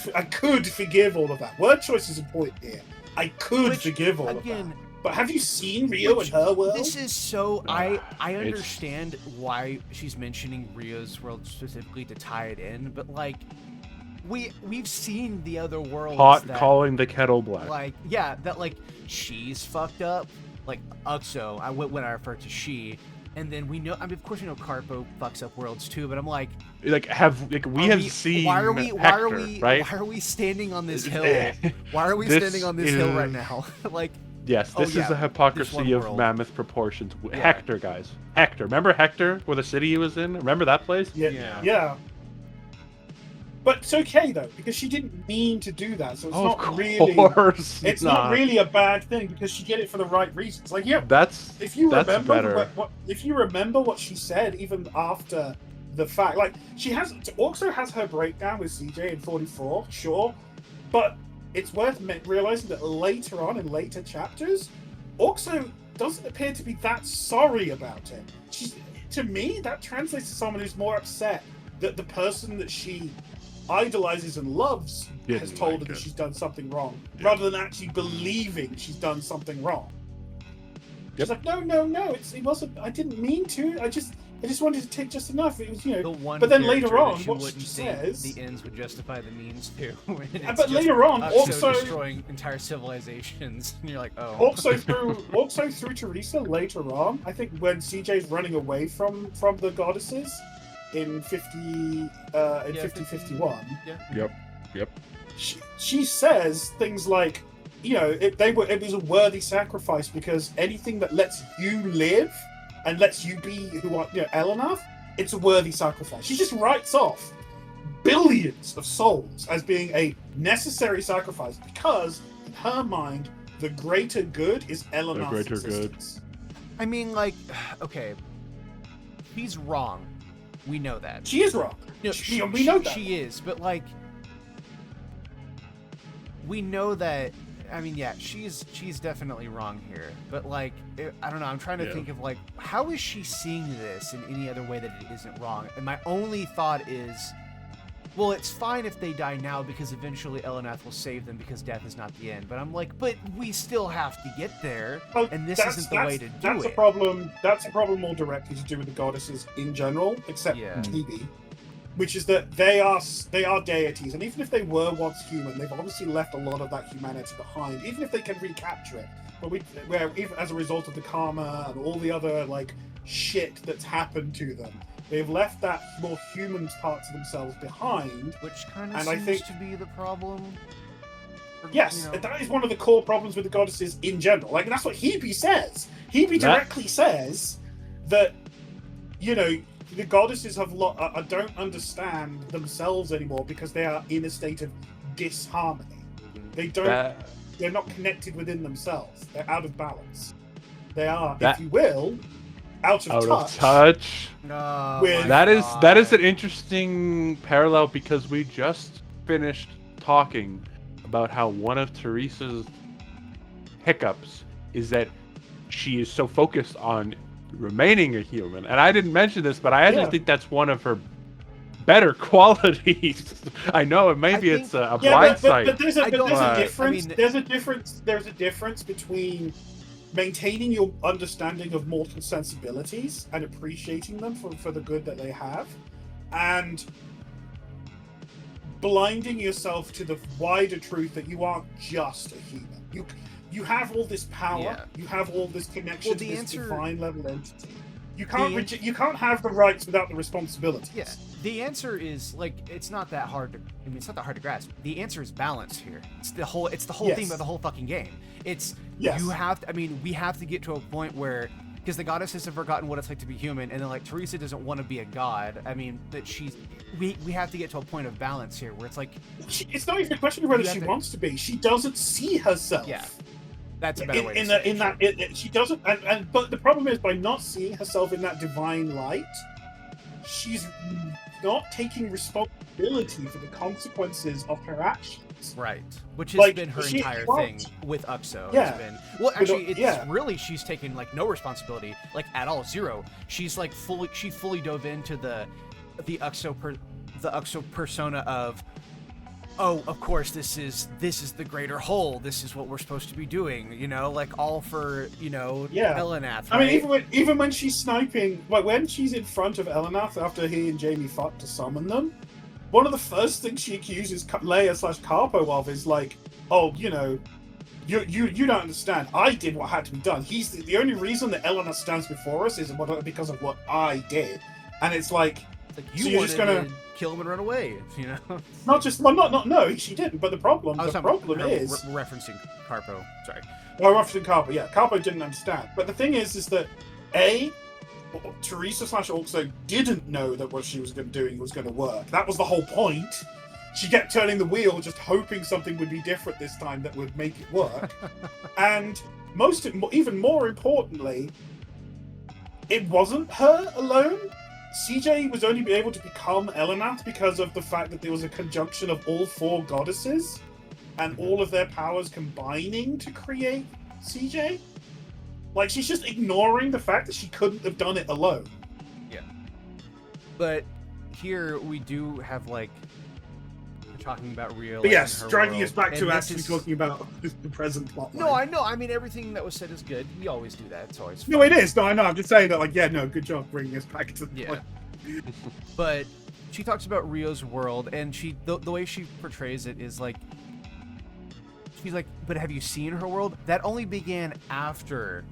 forgive all of that." Word choice is important here. I could forgive all of that. But have you seen Rio in her world? This is so... I understand why she's mentioning Rio's world specifically to tie it in, but, like, we've seen the other worlds calling the kettle black. Like, yeah, that, like, she's fucked up. Like, Uxo, when I refer to she... And then we know, I mean, of course, we know Carpo fucks up worlds too. But I'm like, we have seen. Why are we standing on this hill? Why are we standing on this hill right now? Like, yes, this is a hypocrisy of mammoth proportions. Yeah. Hector, guys, Hector. Remember Hector, where the city he was in? Remember that place? Yeah. But it's okay though, because she didn't mean to do that, so it's not really a bad thing, because she did it for the right reasons. Like, if you remember what she said even after the fact, like also has her breakdown with CJ in 44, sure, but it's worth realizing that later on in later chapters, Oxo doesn't appear to be that sorry about it. To me, that translates to someone who's more upset that the person that she idolizes and loves has told her that she's done something wrong, rather than actually believing she's done something wrong. She's like, no, it wasn't. I didn't mean to. I just wanted to take just enough. It was, you know. But then later on, what she says, the ends would justify the means too. But later on, also destroying entire civilizations, and you're like, oh. Also through Teresa later on, I think when CJ's running away from the goddesses. In 5051. Yep. She says things like, you know, it was a worthy sacrifice, because anything that lets you live and lets you be who are, you know, Elenath, it's a worthy sacrifice. She just writes off billions of souls as being a necessary sacrifice, because in her mind, the greater good is Elenath's existence. I mean, like, okay, he's wrong. We know that. She is wrong. No, we know that. She is, but, like, we know that. I mean, yeah, she's definitely wrong here. But, like, I don't know. I'm trying to think of, like, how is she seeing this in any other way that it isn't wrong? And my only thought is, well, it's fine if they die now, because eventually Elenath will save them, because death is not the end. But I'm like, but we still have to get there, and this isn't the way to do it. That's a problem. That's a problem more directly to do with the goddesses in general, except Kibi, which is that they are deities, and even if they were once human, they've obviously left a lot of that humanity behind. Even if they can recapture it, but even as a result of the karma and all the other like shit that's happened to them. They've left that more human parts of themselves behind. Which kind of seems to be the problem. Yes, that is one of the core problems with the goddesses in general. Like, that's what Hebe says. Hebe directly says that, you know, the goddesses don't understand themselves anymore, because they are in a state of disharmony. They're not connected within themselves. They're out of balance. They are, if you will, out of touch. No, that is an interesting parallel, because we just finished talking about how one of Teresa's hiccups is that she is so focused on remaining a human. And I didn't mention this, but I actually think that's one of her better qualities. I know maybe it's a blind sight. But there's a difference. I mean, there's a difference. There's a difference between maintaining your understanding of mortal sensibilities and appreciating them for the good that they have, and blinding yourself to the wider truth that you aren't just a human. You have all this power. Yeah. You have all this connection to this answer, divine level entity. You can't you can't have the rights without the responsibilities. Yeah. The answer is like it's not that hard to. I mean, it's not that hard to grasp. The answer is balance here. It's the whole. It's the whole theme of the whole fucking game. It's you have. I mean, we have to get to a point where because the goddesses have forgotten what it's like to be human, and then like Teresa doesn't want to be a god. I mean, that she's. We have to get to a point of balance here where it's like. It's not even a question of whether she wants to be. She doesn't see herself. Yeah. That's a better way to say it. She doesn't, but the problem is by not seeing herself in that divine light, she's not taking responsibility for the consequences of her actions. Right, which has been her entire thing with Uxo. Yeah. Well, actually, it's really she's taken like no responsibility, like at all, zero. She's like fully dove into the Uxo persona of. Oh, of course, this is the greater whole. This is what we're supposed to be doing, you know, like all for, you know, Elanath, right? I mean, even when she's sniping, like when she's in front of Elanath after he and Jamie fought to summon them, one of the first things she accuses Leia/Carpo of is like, oh, you know, you don't understand. I did what had to be done. He's the only reason that Elanath stands before us is because of what I did, and it's like you so you're just gonna kill him and run away, you know? No, she didn't. But the problem is referencing Carpo. Sorry. Oh, referencing Carpo. Yeah, Carpo didn't understand. But the thing is that Teresa/Uxo didn't know that what she was doing was going to work. That was the whole point. She kept turning the wheel, just hoping something would be different this time that would make it work. And even more importantly, it wasn't her alone. CJ was only able to become Elanath because of the fact that there was a conjunction of all four goddesses and all of their powers combining to create CJ. Like, she's just ignoring the fact that she couldn't have done it alone. Yeah. But here we do have, like, we're talking about Rio. But yes, dragging us back to actually talking about the present plotline. No, I know. I mean, everything that was said is good. We always do that. It's always fun. No, it is. No, I know. I'm just saying that, like, good job bringing us back to the point. But she talks about Rio's world, and the way she portrays it is like, she's like, but have you seen her world? That only began after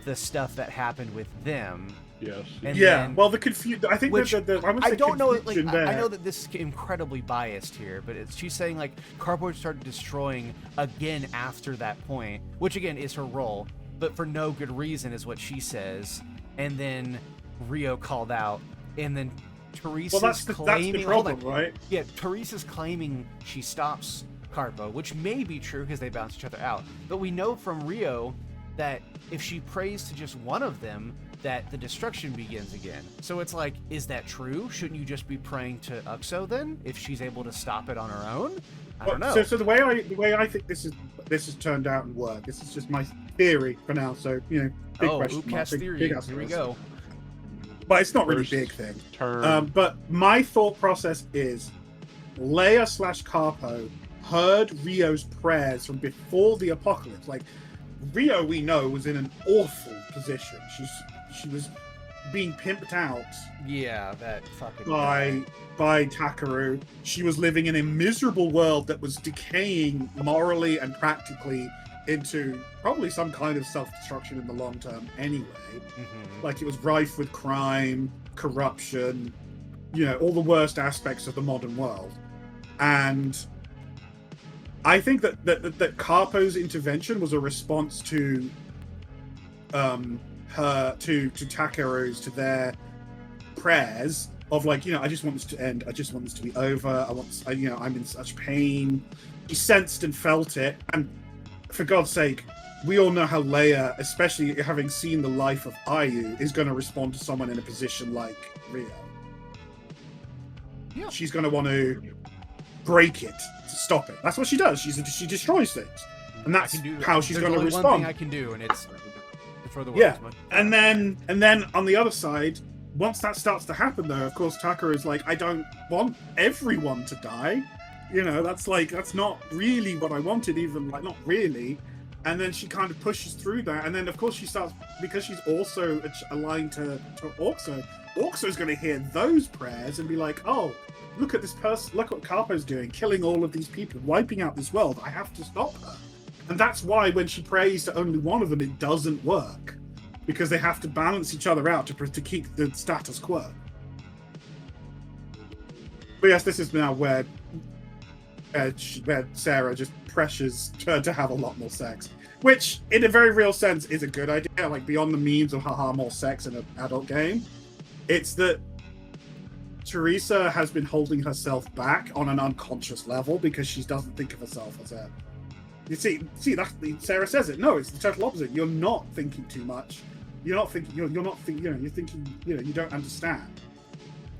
the stuff that happened with them. Yes. And then, well, the confusion. I think I don't know. Like, I know that this is incredibly biased here, but she's saying like Carpo started destroying again after that point, which again is her role, but for no good reason is what she says. And then Rio called out, and then Teresa's claiming. That's the problem, right? Yeah, Teresa's claiming she stops Carpo, which may be true because they bounce each other out. But we know from Rio that if she prays to just one of them, that the destruction begins again. So it's like, is that true? Shouldn't you just be praying to Uxo then, if she's able to stop it on her own? I don't know. So the way I think this has turned out and worked. This is just my theory for now. So big question. Oot Cast theory. Here we go. But it's not really a big thing. But my thought process is Leia/Carpo heard Rio's prayers from before the apocalypse. Like, Rio, we know, was in an awful position. She was being pimped out. Yeah, that fucking by Takaru. She was living in a miserable world that was decaying morally and practically into probably some kind of self-destruction in the long term anyway. Mm-hmm. Like, it was rife with crime, corruption, all the worst aspects of the modern world. And I think that Carpo's intervention was a response to Takaru's, to their prayers of like, I just want this to end. I just want this to be over. I'm in such pain. He sensed and felt it. And for God's sake, we all know how Leia, especially having seen the life of Ayu, is going to respond to someone in a position like Rio. Yeah. She's going to want to break it to stop it. That's what she does. She destroys things, and that's how she's going to respond. One thing I can do, and it's for the world. Yeah, and then on the other side, once that starts to happen, though, of course, Tucker is like, I don't want everyone to die. You know, that's not really what I wanted, even like not really. And then she kind of pushes through that, and then of course she starts, because she's also aligned to Orxo. Orxo's going to hear those prayers and be like, oh, look at this person, look what Carpo's doing, killing all of these people, wiping out this world. I have to stop her. And that's why when she prays to only one of them, it doesn't work, because they have to balance each other out to keep the status quo. But yes, this is now where Sarah just pressures her to have a lot more sex, which in a very real sense is a good idea, like beyond the memes of haha more sex in an adult game. It's that Teresa has been holding herself back on an unconscious level because she doesn't think of herself as a... You see, that's Sarah says it. No, it's the total opposite. You're not thinking too much. You're not thinking. You're not thinking. You're thinking. You don't understand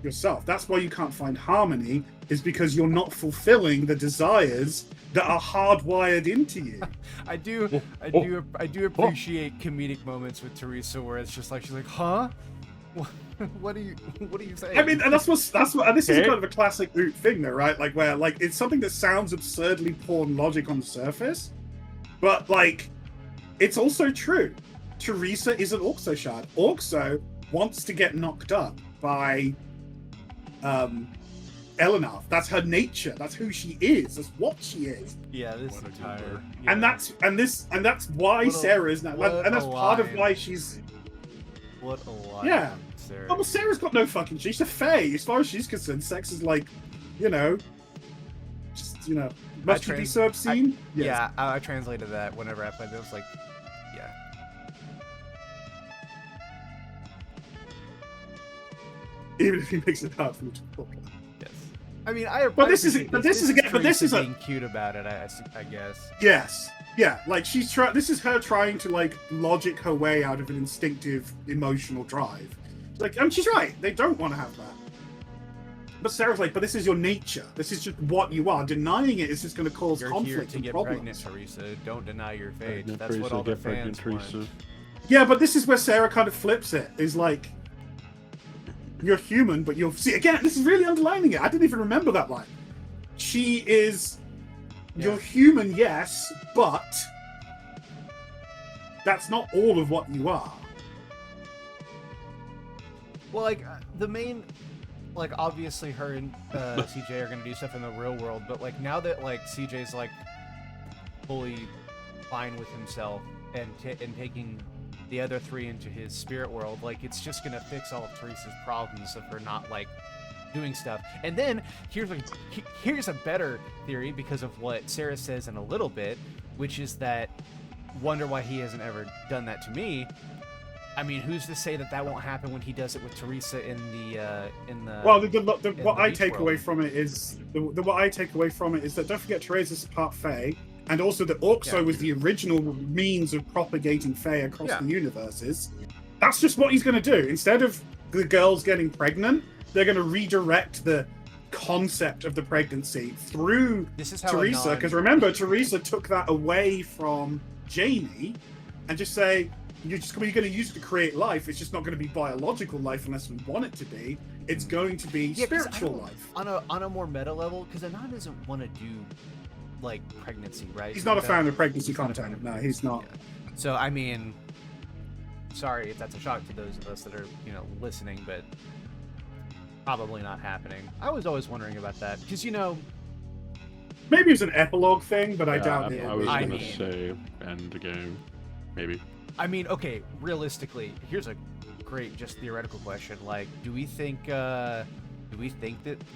yourself. That's why you can't find harmony. Is because you're not fulfilling the desires that are hardwired into you. I do appreciate comedic moments with Teresa where it's just like she's like, huh? What are you saying? I mean, and that's what and this is kind of a classic Oot thing, though, right? Like where it's something that sounds absurdly porn logic on the surface, but like it's also true. Teresa is an Orxo shard. Orxo wants to get knocked up by Eleanor. That's her nature. That's who she is. That's what she is. Yeah, this entire and that's why Sarah is now, and that's part of why she's. What a lie. Yeah. Sarah. Oh, well, Sarah's got no fucking. She's a fae. As far as she's concerned, sex is like, just must you be so obscene? Yes. Yeah, I translated that whenever I played it. I was like, yeah. Even if he makes it hard for you to talk. Yes. I mean, this is being cute about it. I guess. Yes. Yeah, like this is her trying to like logic her way out of an instinctive emotional drive. Like, and she's right. They don't want to have that. But Sarah's like, but this is your nature. This is just what you are. Denying it is just going to cause conflict and problems. Pregnant, Teresa. Don't deny your fate. That's what all the fans want. Yeah, but this is where Sarah kind of flips it. Is like, you're human, but you're... See, again, this is really underlining it. I didn't even remember that line. She is... Yeah. You're human, yes, but that's not all of what you are. Well, like, the main... Like, obviously her and CJ are going to do stuff in the real world, but, like, now that, like, CJ's, like, fully fine with himself and taking the other three into his spirit world, like, it's just going to fix all of Teresa's problems of her not, like, doing stuff. And then, here's a better theory because of what Sarah says in a little bit, which is that, wonder why he hasn't ever done that to me. I mean, who's to say that won't happen when he does it with Teresa in the Well, what I take away from it is that don't forget Teresa's part Fae, and also that Orxo was the original means of propagating Fae across the universes. That's just what he's going to do. Instead of the girls getting pregnant, they're going to redirect the concept of the pregnancy through Teresa. Because remember, Teresa took that away from Jamie, and just say. You're going to use it to create life. It's just not going to be biological life unless we want it to be. It's going to be spiritual life. On a more meta level, because Anon doesn't want to do, like, pregnancy, right? He's not a fan of pregnancy content. No, he's not. Yeah. So, I mean, sorry if that's a shock to those of us that are, listening, but probably not happening. I was always wondering about that, because, maybe it's an epilogue thing, but I doubt it. I was going to say end the game. Maybe. I mean, okay, realistically, here's a great, just theoretical question. Like, do we think that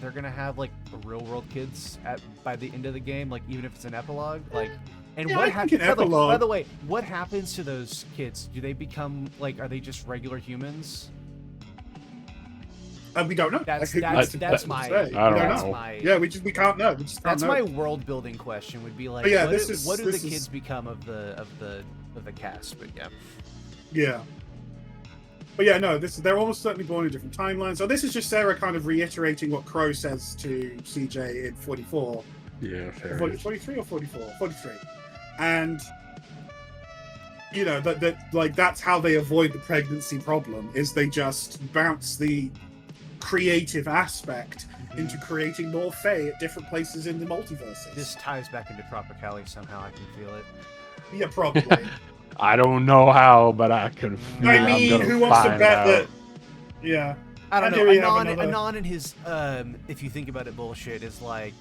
they're gonna have like real world kids by the end of the game? Like, even if it's an epilogue, like, and what happens? By the way, what happens to those kids? Do they become like? Are they just regular humans? We don't know. That's my. I don't know. Yeah, we can't know. That's my world building question. Would be like, what do the kids become of the cast? But yeah. But yeah, no. They're almost certainly born in different timelines. So this is just Sarah kind of reiterating what Crow says to CJ in 44, Yeah, fair. 43 or 44? 43. And you know that like that's how they avoid the pregnancy problem, is they just bounce the creative aspect into creating more Fae at different places in the multiverses. This ties back into Tropicali somehow. I can feel it. Yeah, probably. I don't know how, but I can feel I it. mean, who wants to bet that? Yeah. I don't And here we know. have another- Anon and his, if you think about it, bullshit is like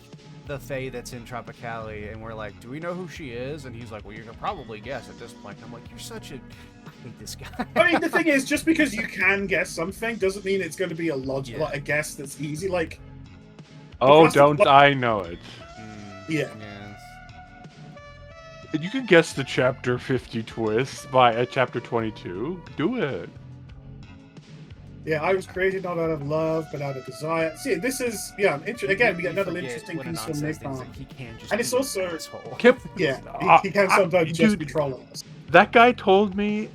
the Fae that's in Tropicali, and we're like, do we know who she is? And he's like, well, you can probably guess at this point. And I'm like, you're such a... I hate this guy. I mean, the thing is, just because you can guess something doesn't mean it's going to be a logical, like, a guess that's easy. Like, oh, don't I know it? Yeah. Yes. You can guess the chapter 50 twist by chapter 22. Do it. Yeah, I was created not out of love, but out of desire. See, this is again, we get another forget interesting when piece Anon from says Nick things on. that he can just And it's be an also- asshole. He can sometimes just dude, be trolling us. That guy told me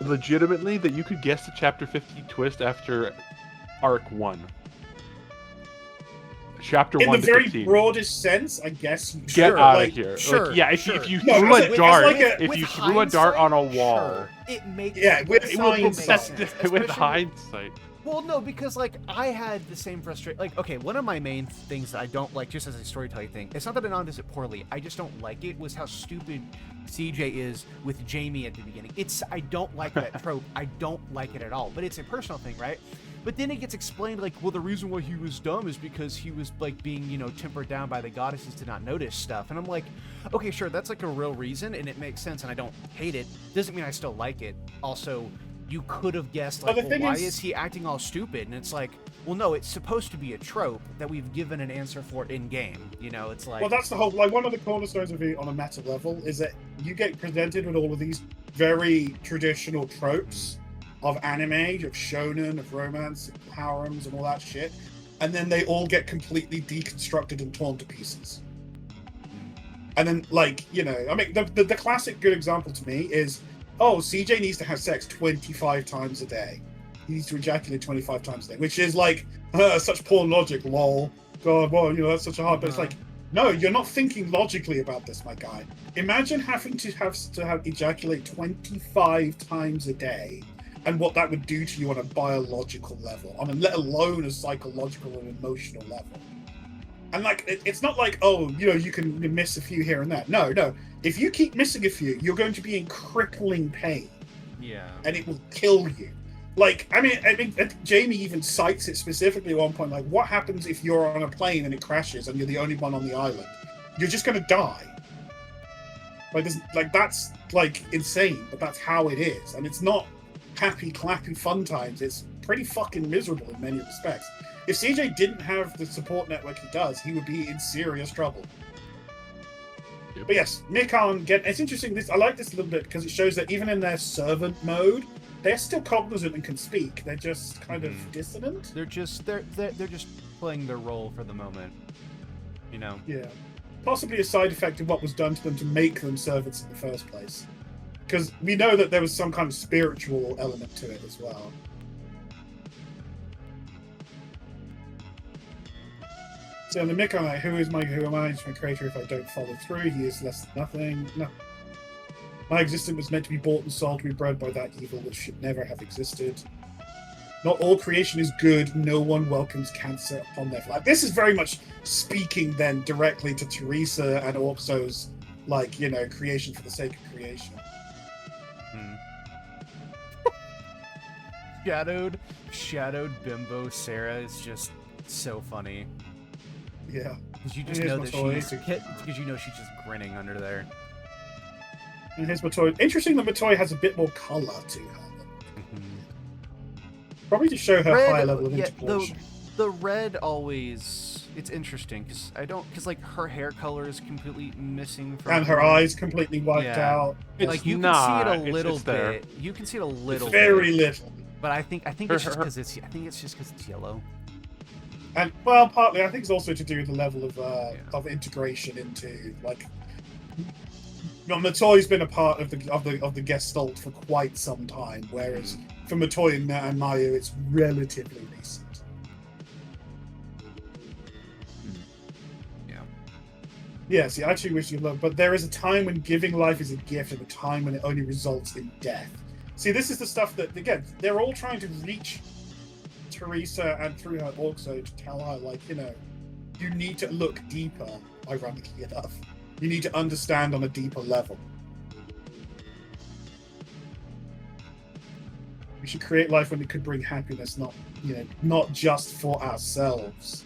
legitimately that you could guess the chapter 50 twist after arc 1. Chapter In 1 the to very 15. broadest sense, I guess. Get Sure, out like, of here. sure, Like, yeah, if sure. you No, threw it's a like dart, a- if with you threw a dart on a hindsight, wall, sure, it makes Yeah, with it it would makes hindsight. sense, with especially- hindsight. Well, no, because like I had the same frustration. Like, okay, one of my main things that I don't like, just as a storytelling thing, it's not that Anon does it poorly. I just don't like it. Was how stupid CJ is with Jamie at the beginning. I don't like that trope. I don't like it at all. But it's a personal thing, right? But then it gets explained like, well, the reason why he was dumb is because he was like being, tempered down by the goddesses to not notice stuff. And I'm like, okay, sure, that's like a real reason, and it makes sense, and I don't hate it. Doesn't mean I still like it. Also, you could have guessed, like, well, why is he acting all stupid? And it's like, well, no, it's supposed to be a trope that we've given an answer for in game. It's like, Well, that's the whole. Like, one of the cornerstones of it on a meta level is that you get presented with all of these very traditional tropes of anime, of shonen, of romance, of harems, and all that shit, and then they all get completely deconstructed and torn to pieces. And then, like, I mean, the classic good example to me is, oh, CJ needs to have sex 25 times a day. He needs to ejaculate 25 times a day, which is like such poor logic. Lol. God, well, that's such a hard. But it's like, no, you're not thinking logically about this, my guy. Imagine having to have ejaculate 25 times a day, and what that would do to you on a biological level, let alone a psychological and emotional level. And like, it's not like, oh, you can miss a few here and there. No. If you keep missing a few, you're going to be in crippling pain. yeah. And it will kill you. Like, I mean, Jamie even cites it specifically at one point. Like, what happens if you're on a plane and it crashes and you're the only one on the island? You're just going to die. Like, that's like insane, but that's how it is. And it's not happy, clappy, fun times. It's pretty fucking miserable in many respects. If CJ didn't have the support network he does, he would be in serious trouble. But yes, Mikon, it's interesting. I like this a little bit because it shows that even in their servant mode, they're still cognizant and can speak. They're just kind of dissonant. They're just playing their role for the moment. Yeah. Possibly a side effect of what was done to them to make them servants in the first place. Because we know that there was some kind of spiritual element to it as well. So the Mikon, who am I as my creator if I don't follow through? He is less than nothing. No. My existence was meant to be bought and sold, to be bred by that evil which should never have existed. Not all creation is good. No one welcomes cancer upon their flag. This is very much speaking then directly to Teresa and Orpso's, creation for the sake of creation. Shadowed bimbo Sarah is just so funny. Yeah. Because you just Here's know my that toy. she's just grinning under there. And here's Matoi. Interesting that Matoi has a bit more colour to her. Probably to show her higher level of integration. The red always, it's interesting because like her hair color is completely missing from And her eyes completely wiped out. Like you can see it a little bit. You can see it a little Very bit. little. But I think it's just because it's yellow. And well, partly I think it's also to do with the level of integration into Matoi's been a part of the Gestalt for quite some time, whereas for Matoi and Mayu it's relatively recent. Yeah. Yes, I actually wish you love, but there is a time when giving life is a gift and a time when it only results in death. See, this is the stuff that, again, they're all trying to reach Teresa and through her also to tell her, like, you know, you need to look deeper, ironically enough. You need to understand on a deeper level. We should create life when it could bring happiness, not, you know, not just for ourselves.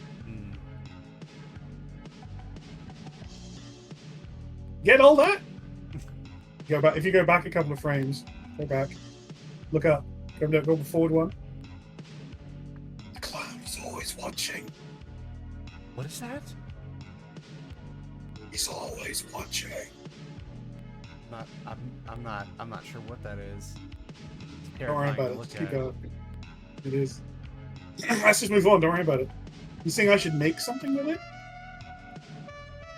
Get all that? Go back. If you go back a couple of frames, go back. Look up. Go forward one. The clown is always watching. What is that? He's always watching. I'm not sure what that is. It's Don't worry terrifying about to it. look Just keep at. going. It is. Let's just move on. Don't worry about it. You think I should make something with it?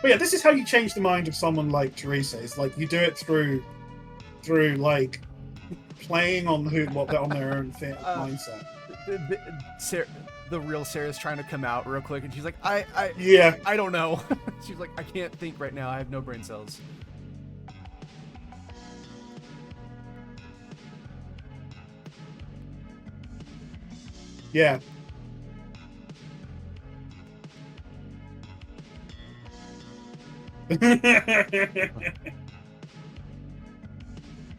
But yeah, this is how you change the mind of someone like Teresa. It's like you do it through like playing on what they're on their own mindset. The real Sarah's trying to come out real quick, and she's like, Yeah. I don't know. She's like, I can't think right now. I have no brain cells. Yeah.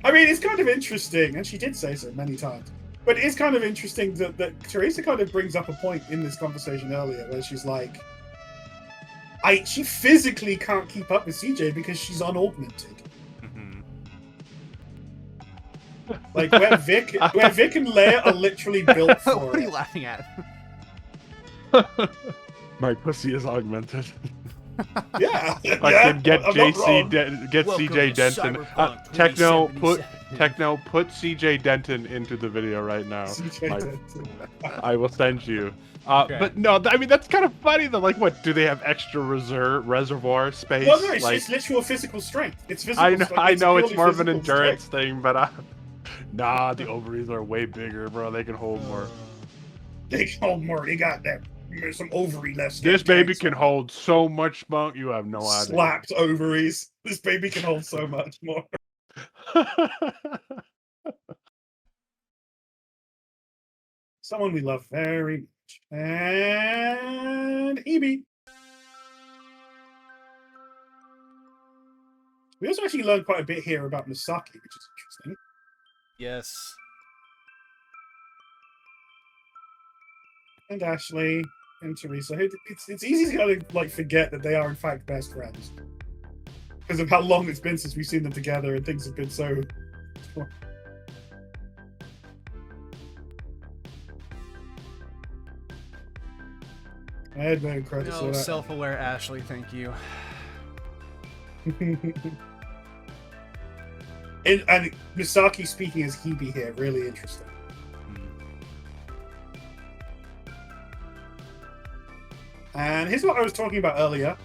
I mean, it's kind of interesting, and she did say so many times, but it's kind of interesting that Teresa kind of brings up a point in this conversation earlier where she's like, she physically can't keep up with CJ because she's unaugmented. Like where Vic and Leia are literally built for What are you it. laughing at? My pussy is augmented. Yeah, I can get I'm not wrong. get Welcome CJ to Denton. Cyberpunk Techno 2077. put CJ Denton into the video right now. I will send you. Okay. But no, I mean that's kind of funny though. Like, what do they have extra reservoir space? Well, no, it's, like, it's literal physical strength. It's physical. I know it's purely more of an physical endurance strength. thing, but nah, the ovaries are way bigger, bro. They can hold more. They can hold more. They got that. Some ovary less. This baby can hold so much spunk, you have no idea. Slapped ovaries. This baby can hold so much more. Someone we love very much. And Hebe. We also actually learned quite a bit here about Misaki, which is interesting. Yes. And Ashley and Teresa. It's easy to kind of like forget that they are in fact best friends because of how long it's been since we've seen them together, and things have been so. I had no credit No, for that. self-aware Ashley, thank you. And Misaki speaking as Hebe here, really interesting. And here's what I was talking about earlier.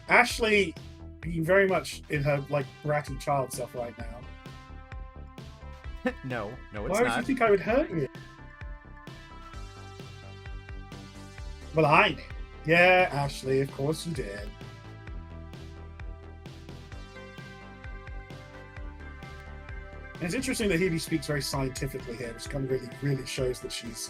Ashley being very much in her like bratty child stuff right now. No, it's Why would you not. think I would hurt you? Well, I did. Yeah, Ashley, of course you did. And it's interesting that Hebe speaks very scientifically here, which kind of really shows that she's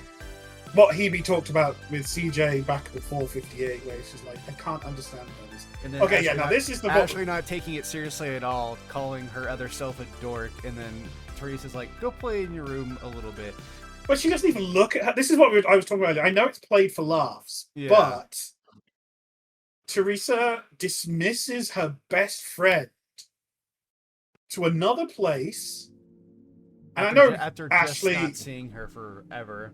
what Hebe talked about with CJ back before 58, where she's like, I can't understand those. And then Okay, Ashley yeah, now not- this is the Ashley not taking it seriously at all, calling her other self a dork, and then Teresa's like, go play in your room a little bit. But she doesn't even look at her. This is what I was talking about earlier. I know it's played for laughs, Yeah. but Teresa dismisses her best friend to another place. And I know After Ashley, just not seeing her forever.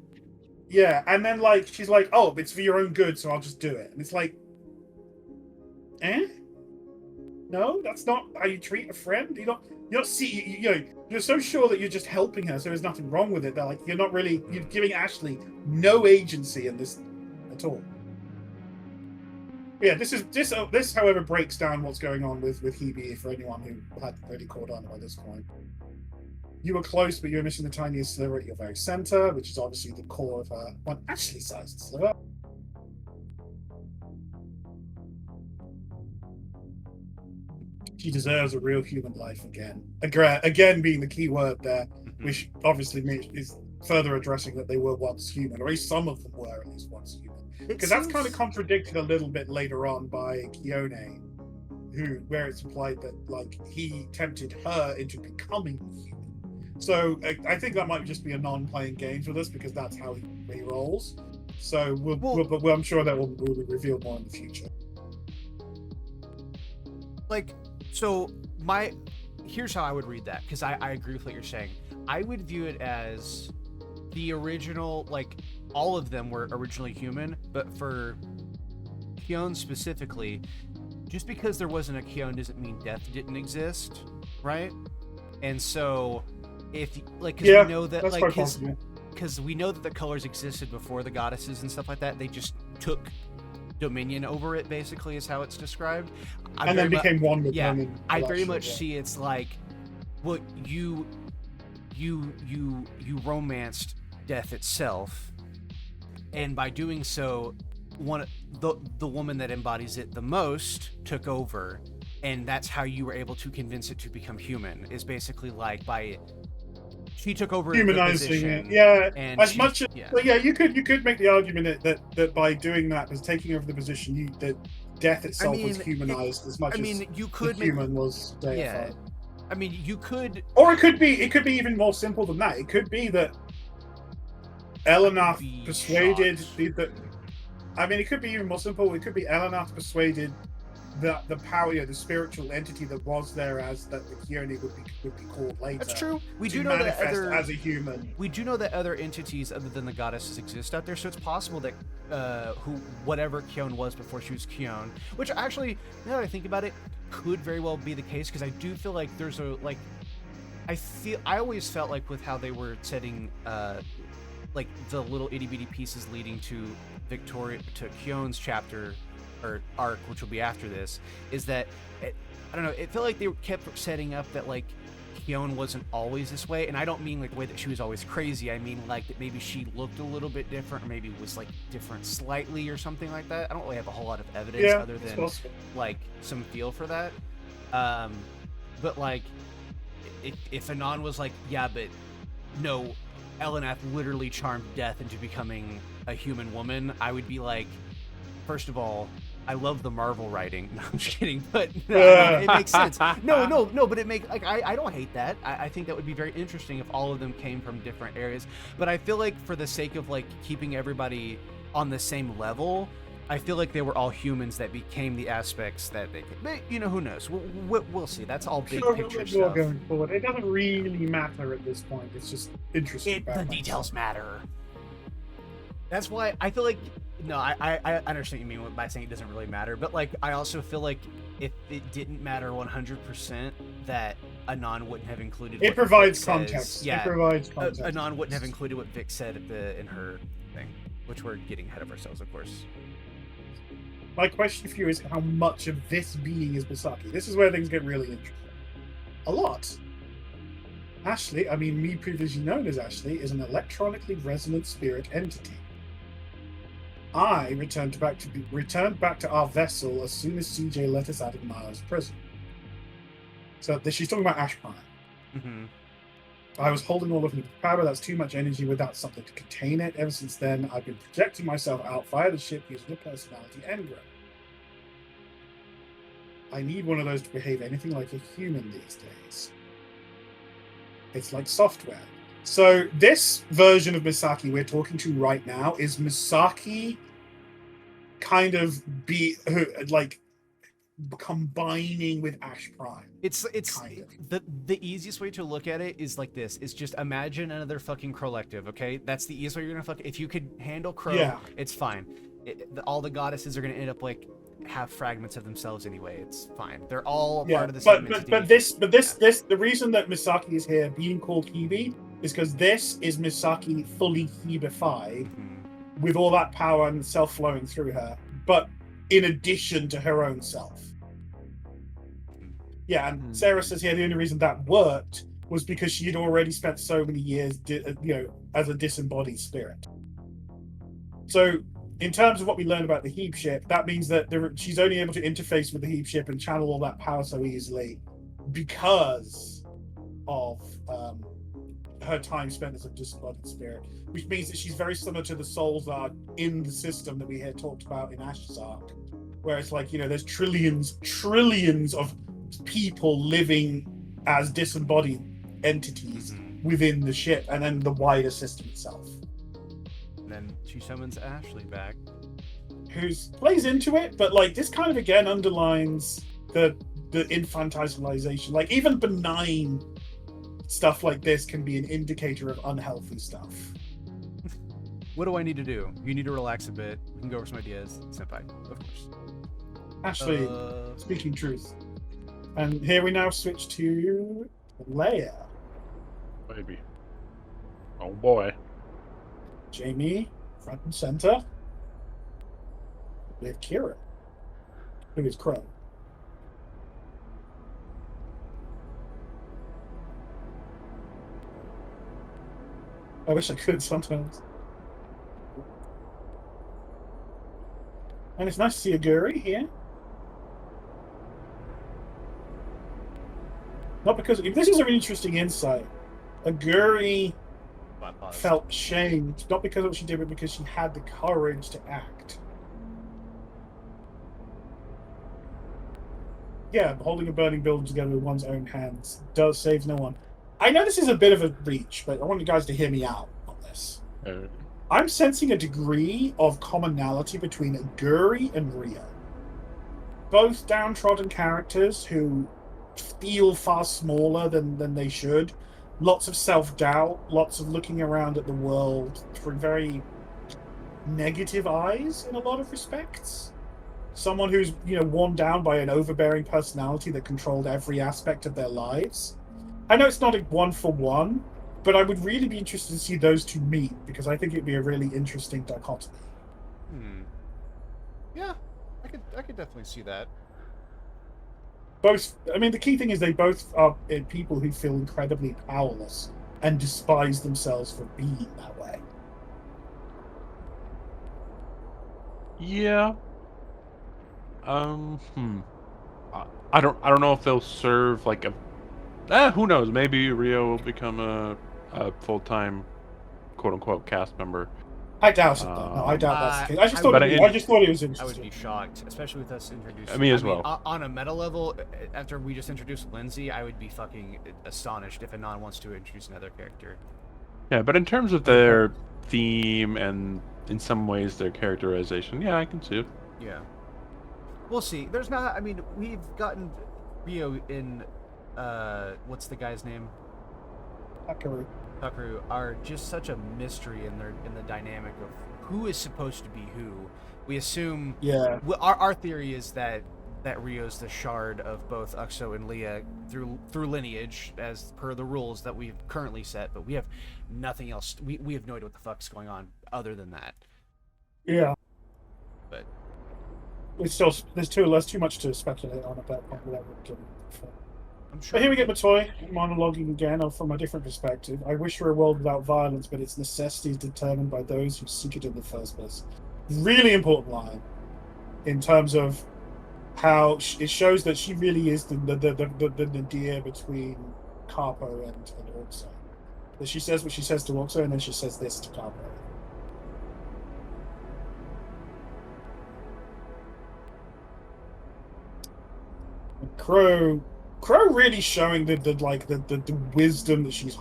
yeah, and then like she's like, "Oh, it's for your own good, so I'll just do it." And it's like, no, that's not how you treat a friend. You don't see, you're so sure that you're just helping her, so there's nothing wrong with it. That like you're giving Ashley no agency in this at all. Yeah, this however breaks down what's going on with Hebe for anyone who hadn't really caught on by this point. You were close, but you were missing the tiniest sliver at your very center, which is obviously the core of her one Ashley-sized sliver. she deserves a real human life again. Again being the key word there, which obviously is further addressing that they were once human, or at least some of them were at least once human. Because that's kind of contradicted a little bit later on by Keone, where it's implied that like he tempted her into becoming human. So I think that might just be Anon playing games with us because that's how he rolls. So I'm sure that will be revealed more in the future. Like, so here's how I would read that, because I agree with what you're saying. I would view it as the original, like, all of them were originally human, but for Kyon specifically, just because there wasn't a Kyon doesn't mean death didn't exist, right? And so, if, like, because we know that, like, because we know that the colors existed before the goddesses and stuff like that, they just took dominion over it, basically, is how it's described. And then became one with them. Yeah, I very much see it's like, well, you romanced death itself, and by doing so, the woman that embodies it the most took over, and that's how you were able to convince it to become human. Is basically like she took over humanizing the it, yeah. And as much as, well, yeah, you could make the argument that by doing that, as taking over the position, that death itself was humanized as much as you could the human was deified. Yeah, I mean, you could, or it could be even more simple than that. It could be that Elenath persuaded it could be even more simple. It could be Elenath persuaded the power, the spiritual entity that was there as that the Keone would be called later. That's true. We do know that as a human. We do know that other entities other than the goddesses exist out there, so it's possible that whatever Kyon was before she was Kyon, which actually, now that I think about it, could very well be the case, because I do feel like there's I always felt like with how they were setting like the little itty bitty pieces leading to Kyon's chapter or arc, which will be after this, is that I don't know, it felt like they kept setting up that like Kyon wasn't always this way, and I don't mean like the way that she was always crazy. I mean like that maybe she looked a little bit different, or maybe was like different slightly or something like that. I don't really have a whole lot of evidence other than like some feel for that. But like if Anon was like, yeah, but no, Elenath literally charmed death into becoming a human woman, I would be like, first of all, I love the Marvel writing. No, I'm just kidding, but it makes sense. No, but it makes, like, I don't hate that. I think that would be very interesting if all of them came from different areas. But I feel like for the sake of like keeping everybody on the same level, I feel like they were all humans that became the aspects that they could. But, who knows? We'll see. That's all big picture stuff. Going forward, it doesn't really matter at this point. It's just interesting. The details matter. That's why I feel like. No, I understand what you mean by saying it doesn't really matter, but like I also feel like if it didn't matter 100%, that Anon wouldn't have included. It provides context. Yeah, it provides context. Anon wouldn't have included what Vic said in her thing, which we're getting ahead of ourselves, of course. My question for you is how much of this being is Misaki? This is where things get really interesting. A lot. Ashley, me previously known as Ashley, is an electronically resonant spirit entity. I returned back to our vessel as soon as CJ let us out of Miles' prison. So she's talking about Ash Prime. Mm-hmm. I was holding all of the power. That's too much energy without something to contain it. Ever since then, I've been projecting myself out via the ship using a personality engram. I need one of those to behave anything like a human these days. It's like software. So this version of Misaki we're talking to right now is Misaki kind of combining with Ash Prime. It's the easiest way to look at it is like this. It's just imagine another fucking Crowlective, okay? That's the easiest way you're gonna if you could handle Crow, it's fine. All the goddesses are gonna end up like have fragments of themselves anyway. It's fine. They're all part of the same entity. But this the reason that Misaki is here being called Hebe is because this is Misaki fully Hebified, with all that power and self flowing through her, but in addition to her own self. Yeah, and Sarah says here the only reason that worked was because she had already spent so many years, as a disembodied spirit. So in terms of what we learned about the heap ship, that means that she's only able to interface with the heap ship and channel all that power so easily because of her time spent as a disembodied spirit, which means that she's very similar to the souls that are in the system that we had talked about in Ash's arc, where it's like, there's trillions of people living as disembodied entities within the ship and then the wider system itself. And then she summons Ashley back, who plays into it, but like this kind of again underlines the infantilization. Like even benign stuff like this can be an indicator of unhealthy stuff. What do I need to do? You need to relax a bit. We can go over some ideas, senpai, of course. Ashley, speaking truth. And here we now switch to Leia. Baby. Oh boy. Jamie, front and center. With Kira, who is Crow. I wish I could sometimes. And it's nice to see a Guri here. Not because this is an interesting insight. A Guri felt shamed, not because of what she did, but because she had the courage to act. Yeah, holding a burning building together with one's own hands does save no one. I know this is a bit of a reach, but I want you guys to hear me out on this. I'm sensing a degree of commonality between Guri and Rio. Both downtrodden characters who feel far smaller than they should. Lots of self-doubt, lots of looking around at the world through very negative eyes in a lot of respects. Someone who's, worn down by an overbearing personality that controlled every aspect of their lives. I know it's not a one-for-one, but I would really be interested to see those two meet, because I think it'd be a really interesting dichotomy. Yeah, I could definitely see that. The key thing is they both are people who feel incredibly powerless and despise themselves for being that way. Yeah. I don't know if they'll serve like a. Who knows? Maybe Rio will become a full-time, quote-unquote, cast member. I doubt it. No, I doubt that's the case. I just thought it was interesting. I would be shocked, especially with us introducing. Me as well. On a meta level, after we just introduced Lindsay, I would be fucking astonished if Anon wants to introduce another character. Yeah, but in terms of their theme and in some ways their characterization, yeah, I can see it. Yeah. We'll see. There's not. I mean, we've gotten Rio in. What's the guy's name? Tuckeru are just such a mystery in the dynamic of who is supposed to be who. We assume. Yeah. Our theory is that Rio's the shard of both Uxo and Leia through lineage, as per the rules that we've currently set. But we have nothing else. We have no idea what the fuck's going on other than that. Yeah. But it's still there's too much to speculate on at that point without giving. I'm sure. But here we get Matoy monologuing again from a different perspective. I wish for a world without violence, but its necessity is determined by those who seek it in the first place. Really important line in terms of how it shows that she really is the nadir between Carpo and Orso. That she says what she says to Orso, and then she says this to Carpo. Crow really showing the wisdom that she's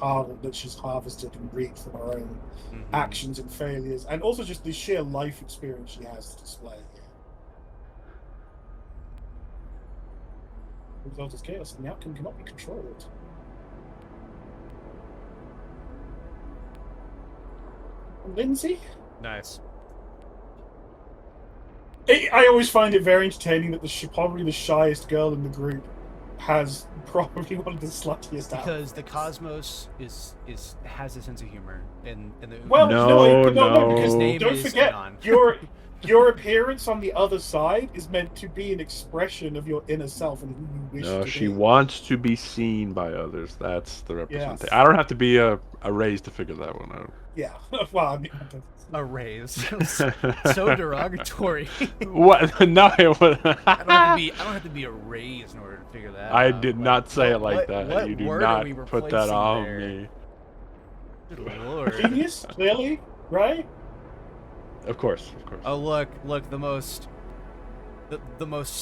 harvested and reaped from her own actions and failures, and also just the sheer life experience she has to display here. The result is chaos, and the outcome cannot be controlled. Lindsay? Nice. I always find it very entertaining that probably the shyest girl in the group has probably one of the sluttiest outfits. Because the cosmos has a sense of humor, and the well, no, because his name don't is forget Anon. your appearance on the other side is meant to be an expression of your inner self and who you wish No, to she be. wants to be seen by others. That's the representation. Yes. I don't have to be a Rayze to figure that one out. Yeah. Well, I mean, A Rayze. So derogatory. What? No, it was. I don't have to be a Rayze in order to figure that I out. did Like, not say it like what- that. what You do word are not we put that replacing on there? me. Good lord. genius, clearly, right? Of course, of course. Oh look, the most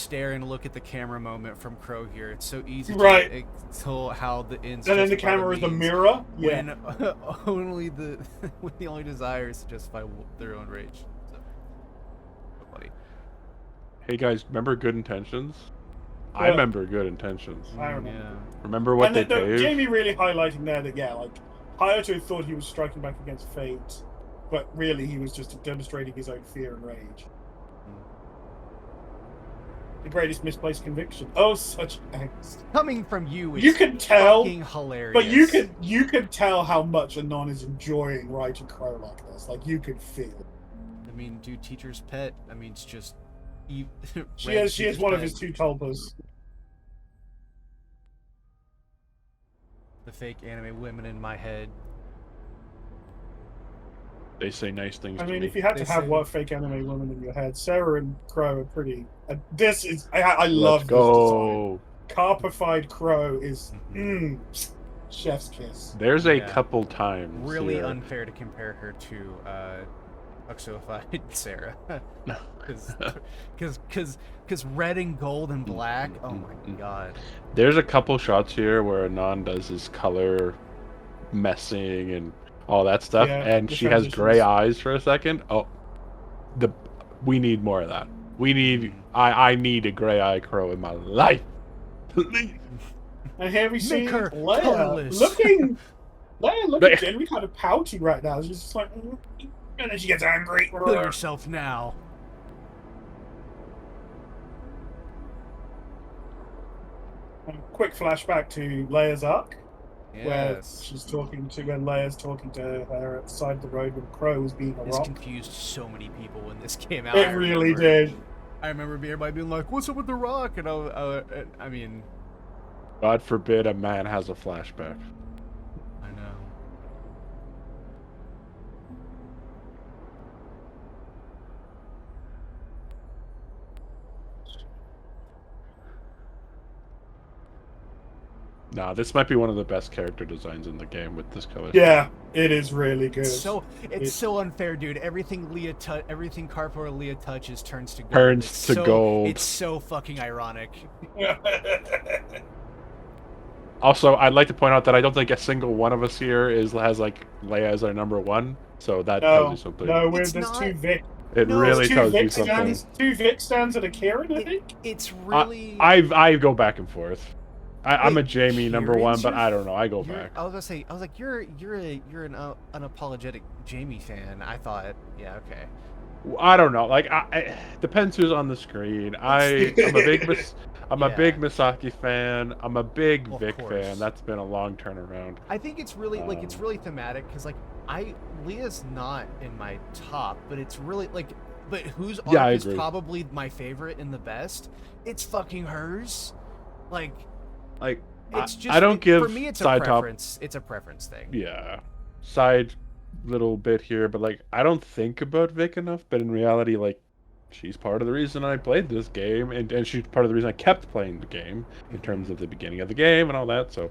stare and look at the camera moment from Crow here. It's so easy Right. to tell how the ends. And then the justify camera is the means mirror. Yeah. When when the only desire is to justify their own rage. So funny. Hey guys, remember Good Intentions? I Yeah. remember Good Intentions. I remember. Yeah. Remember what And they no, paved? Jamie really highlighting there that, yeah, like, Hayato thought he was striking back against fate, but really he was just demonstrating his own fear and rage. The greatest misplaced conviction. Oh, such angst. Coming from you, it's You can tell, fucking hilarious. but you can tell how much Anon is enjoying writing Crow like this. Like, you could feel it. I mean, dude, teacher's pet. I mean, it's just. She is one of his two tulpas. The fake anime women in my head. They say nice things I to mean, me. if you had to They have say- what fake anime women in your head, Sarah and Crow are pretty. This is I love Let's this design. go. Carpified Crow is Mhm. chef's kiss. There's a Yeah. couple times Really here. unfair to compare her to Oxoified Sarah. Because red and gold and black. Oh my god. There's a couple shots here where Anon does his color messing and all that stuff, Yeah, and the she has gray transitions. eyes for a second. Oh, we need more of that. We need. I need a gray eye Crow in my life. Please. And here we see her Leia colorless. looking Leia. genuinely kind of pouty right now. She's just like, and then she gets angry. Kill yourself now. Quick flashback to Leia's arc, where Yes. she's talking to when Leia's talking to her at the side of the road when Crow was being a This rock. confused so many people when this came out. It I really remember. did. I remember everybody being like, "What's up with the rock?" And I mean, God forbid a man has a flashback. I know. Nah, this might be one of the best character designs in the game with this color. Yeah, it is really good. It's It- so unfair, dude. Everything everything Carpo or Leah touches turns to gold. Turns It's to so- gold. It's so fucking ironic. Also, I'd like to point out that I don't think a single one of us here has like Leia as our number one, so that tells you something. No, It's there's not- two Vic. It No, really There's two tells you Vic something. stands. Two Vic stands and a Kieran, I think. It's really. I go back and forth. I'm a Wait, Jamie number one, Kieran's but your- I don't know. I go You're- back. I was gonna say, I was like, you're an unapologetic Jamie fan. I thought, yeah, okay. I don't know. Like, depends who's on the screen. I'm a big Yeah. big Misaki fan. I'm a big Well, of Vic course. fan. That's been a long turnaround. I think it's really it's really thematic because like Leah's not in my top, but it's really like, but whose arc Yeah, I is agree. probably my favorite and the best? It's fucking hers. Like, Like, it's just I don't give for me. It's a side top. preference. It's a preference thing. Yeah, side little bit here, but like I don't think about Vic enough. But in reality, like she's part of the reason I played this game, and she's part of the reason I kept playing the game in terms of the beginning of the game and all that. So,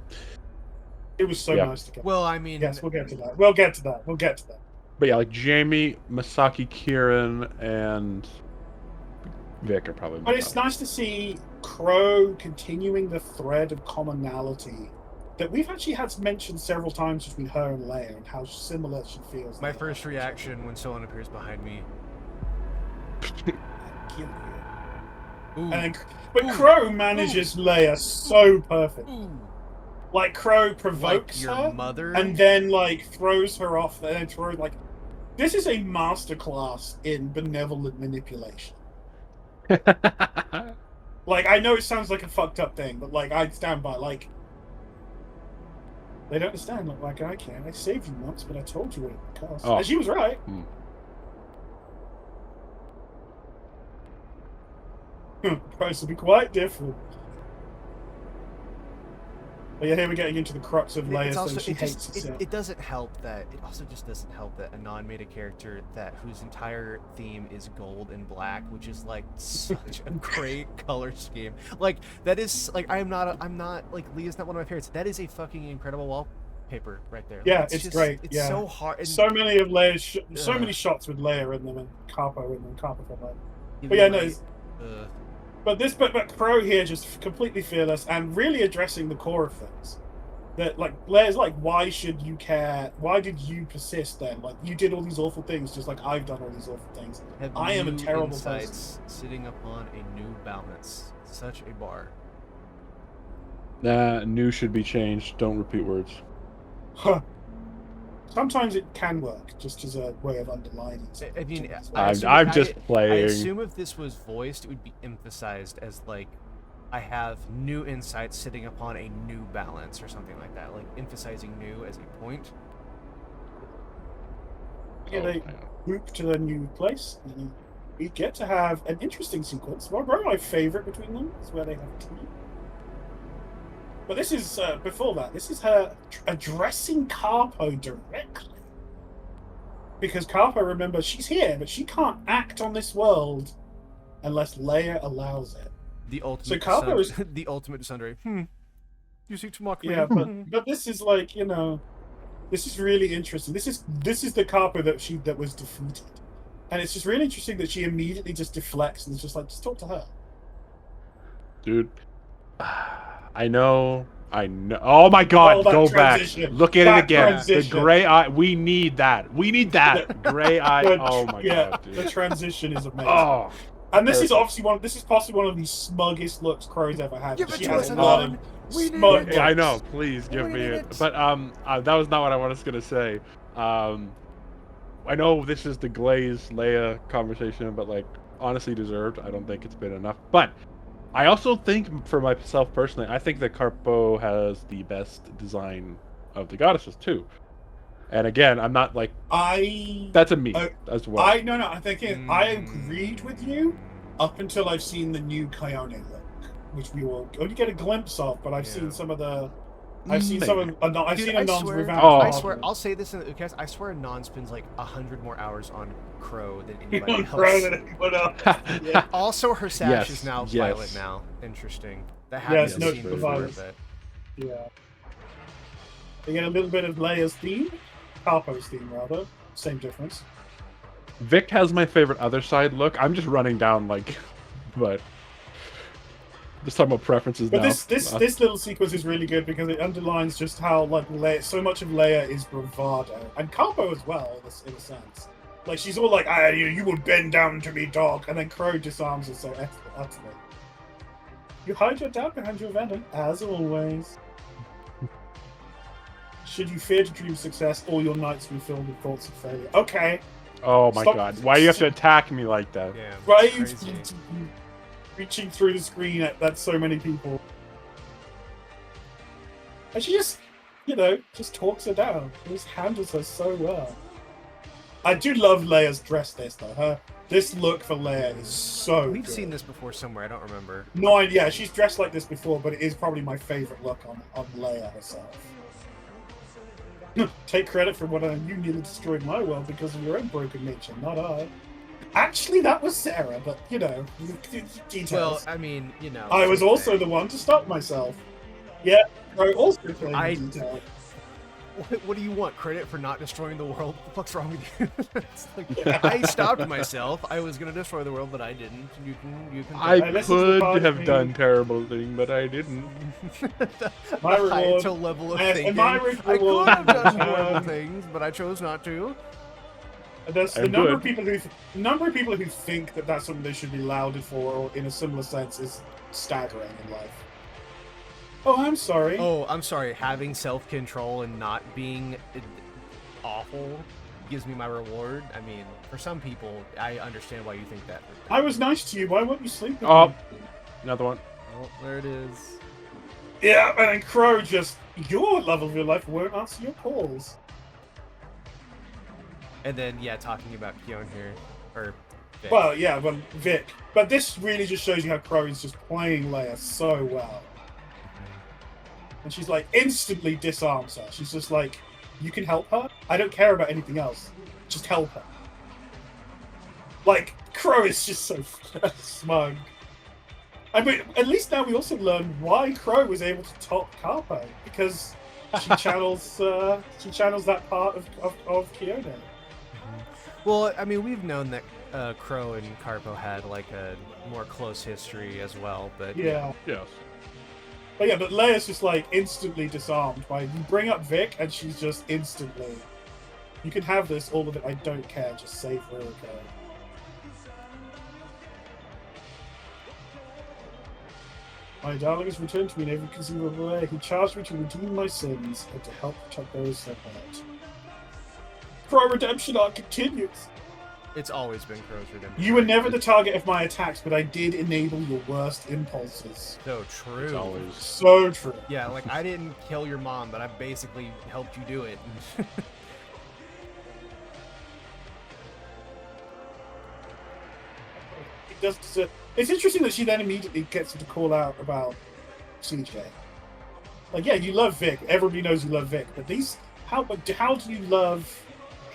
It was so Yeah. nice to get. Well, I mean, Yes, we'll get to that. We'll get to that. but yeah, like Jamie, Masaki, Kieran, and Vic are probably. my But it's top. nice to see Crow continuing the thread of commonality that we've actually had mentioned several times between her and Leia and how similar she feels. my they first are. reaction when someone appears behind me. Kill you. Ooh, But Ooh. Crow manages Leia so perfect. ooh, Like Crow like provokes your her mother. and then like throws her off and then throws like this is a masterclass in benevolent manipulation. Like I know it sounds like a fucked up thing, but like I stand by like they don't understand like I can. I saved you once, but I told you what it would cost. Oh. And she was right. price will be quite different. But yeah, here we're getting into the crux of Leia's thing. She hates herself. It doesn't help that it also just doesn't help that Anon made a character whose entire theme is gold and black, which is like such a great color scheme. Like that is like I'm not like Leah's not one of my favorites. That is a fucking incredible wallpaper right there. Yeah, like, it's great. It's yeah. so hard. And, so many of Leia's, so many shots with Leia in them and Capo in them, Capo for Leia. But yeah, no. But Crow here just completely fearless and really addressing the core of things. That like Leia's like, why should you care? Why did you persist then? Like you did all these awful things, just like I've done all these awful things. I am a terrible person. Sitting upon a new balance, such a bar. Nah, new should be changed. Don't repeat words. Huh. Sometimes it can work, just as a way of underlining. I mean, I'm just playing. I assume if this was voiced, it would be emphasized as like, I have new insights sitting upon a new balance or something like that, like emphasizing new as a point. Yeah, they move to the new place, and we get to have an interesting sequence. Well, probably my favorite between them is where they have tea. But this is, before that, this is her addressing Capo directly. Because Capo, remember, she's here, but she can't act on this world unless Leia allows it. The ultimate so Capo is the ultimate Desundre. You seek to mock me. Yeah, but this is like, you know, this is really interesting. This is the Capo that was defeated. And it's just really interesting that she immediately just deflects and is just like, just talk to her. Dude. I know. Oh my God! Go transition. Back. Look at it again. Transition. The gray eye. We need that. Gray eye. Oh my God, dude. The transition is amazing. Oh, and this is obviously this is possibly one of the smuggest looks Crow's ever had. She has a lot of smug. Yeah, I know. Please give me it. But that was not what I was gonna say. I know this is the Glaze Leia conversation, but like honestly deserved. I don't think it's been enough, but. I also think, for myself personally, I think that Capo has the best design of the goddesses too. And again, I'm not like that's a me as well. I think I agreed with you up until I've seen the new Kyone look, which we will only get a glimpse of. But I've seen some of the. I've seen some of. I've seen Anon's revamp. I swear, I'll say this in the Oot. I swear, Anon spends like 100 more hours on Crow than anybody else. Yeah. Also, her sash is now violet now. Interesting. That happens before a bit. Yeah. You get a little bit of Leia's theme, Capo's theme rather. Same difference. Vic has my favorite other side look. I'm just running down like, but. Just talking about preferences but now. This little sequence is really good because it underlines just how like Leia, so much of Leia is bravado, and Capo as well in a sense. Like she's all like, you will bend down to me, dog," and then Crow disarms her so utterly. You hide your doubt behind your venom, as always. Should you fear to dream success, all your nights will be filled with thoughts of failure. Okay. Oh my God! Why do you have to attack me like that? Yeah, right. Reaching through the screen at so many people. And she just, just talks her down. Just handles her so well. I do love Leia's dress though. This look for Leia is so We've good. seen this before somewhere, I don't remember. No, yeah, she's dressed like this before, but it is probably my favorite look on Leia herself. Take credit for what you nearly destroyed my world because of your own broken nature, not I. Actually, that was Sarah, but, details. Well, I mean, I was also the one to stop myself. Yeah, I also played detail. What do you want? Credit for not destroying the world? What the fuck's wrong with you? It's like, I stopped myself. I was going to destroy the world, but I didn't. You can. I could have done terrible thing, but I didn't. My reward. High level of thinking. My I could have done horrible things, but I chose not to. There's the number of people who think that that's something they should be lauded for, or in a similar sense, is staggering in life. Oh, I'm sorry. Having self-control and not being awful gives me my reward. I mean, for some people, I understand why you think that. I was nice to you. Why won't you sleep with me? Another one. Oh, there it is. Yeah, and then Crow your level of your life won't answer your calls. And then, talking about Kyone here, or Well, yeah, well, Vic. But this really just shows you how Crow is just playing Leia so well. And she's like, instantly disarms her. She's just like, you can help her? I don't care about anything else. Just help her. Like, Crow is just so smug. I mean, at least now we also learn why Crow was able to top Carpo. Because she channels that part of Keone. Well, I mean, we've known that Crow and Carpo had like a more close history as well, but Yeah. Yes. But yeah, but Leia's just like instantly disarmed by you bring up Vic and she's just instantly, you can have this, all of it, I don't care, just save Rurico. My darling has returned to me in every conceivable way. He charged me to redeem my sins and to help protect those that hurt. Crow redemption arc continues. it's always been Crow's redemption. You were never the target of my attacks, but I did enable your worst impulses. So true. It's always. So true. Yeah, like I didn't kill your mom, but I basically helped you do it. It does. It's interesting that she then immediately gets to call out about CJ. Like, yeah, you love Vic. Everybody knows you love Vic, but how do you love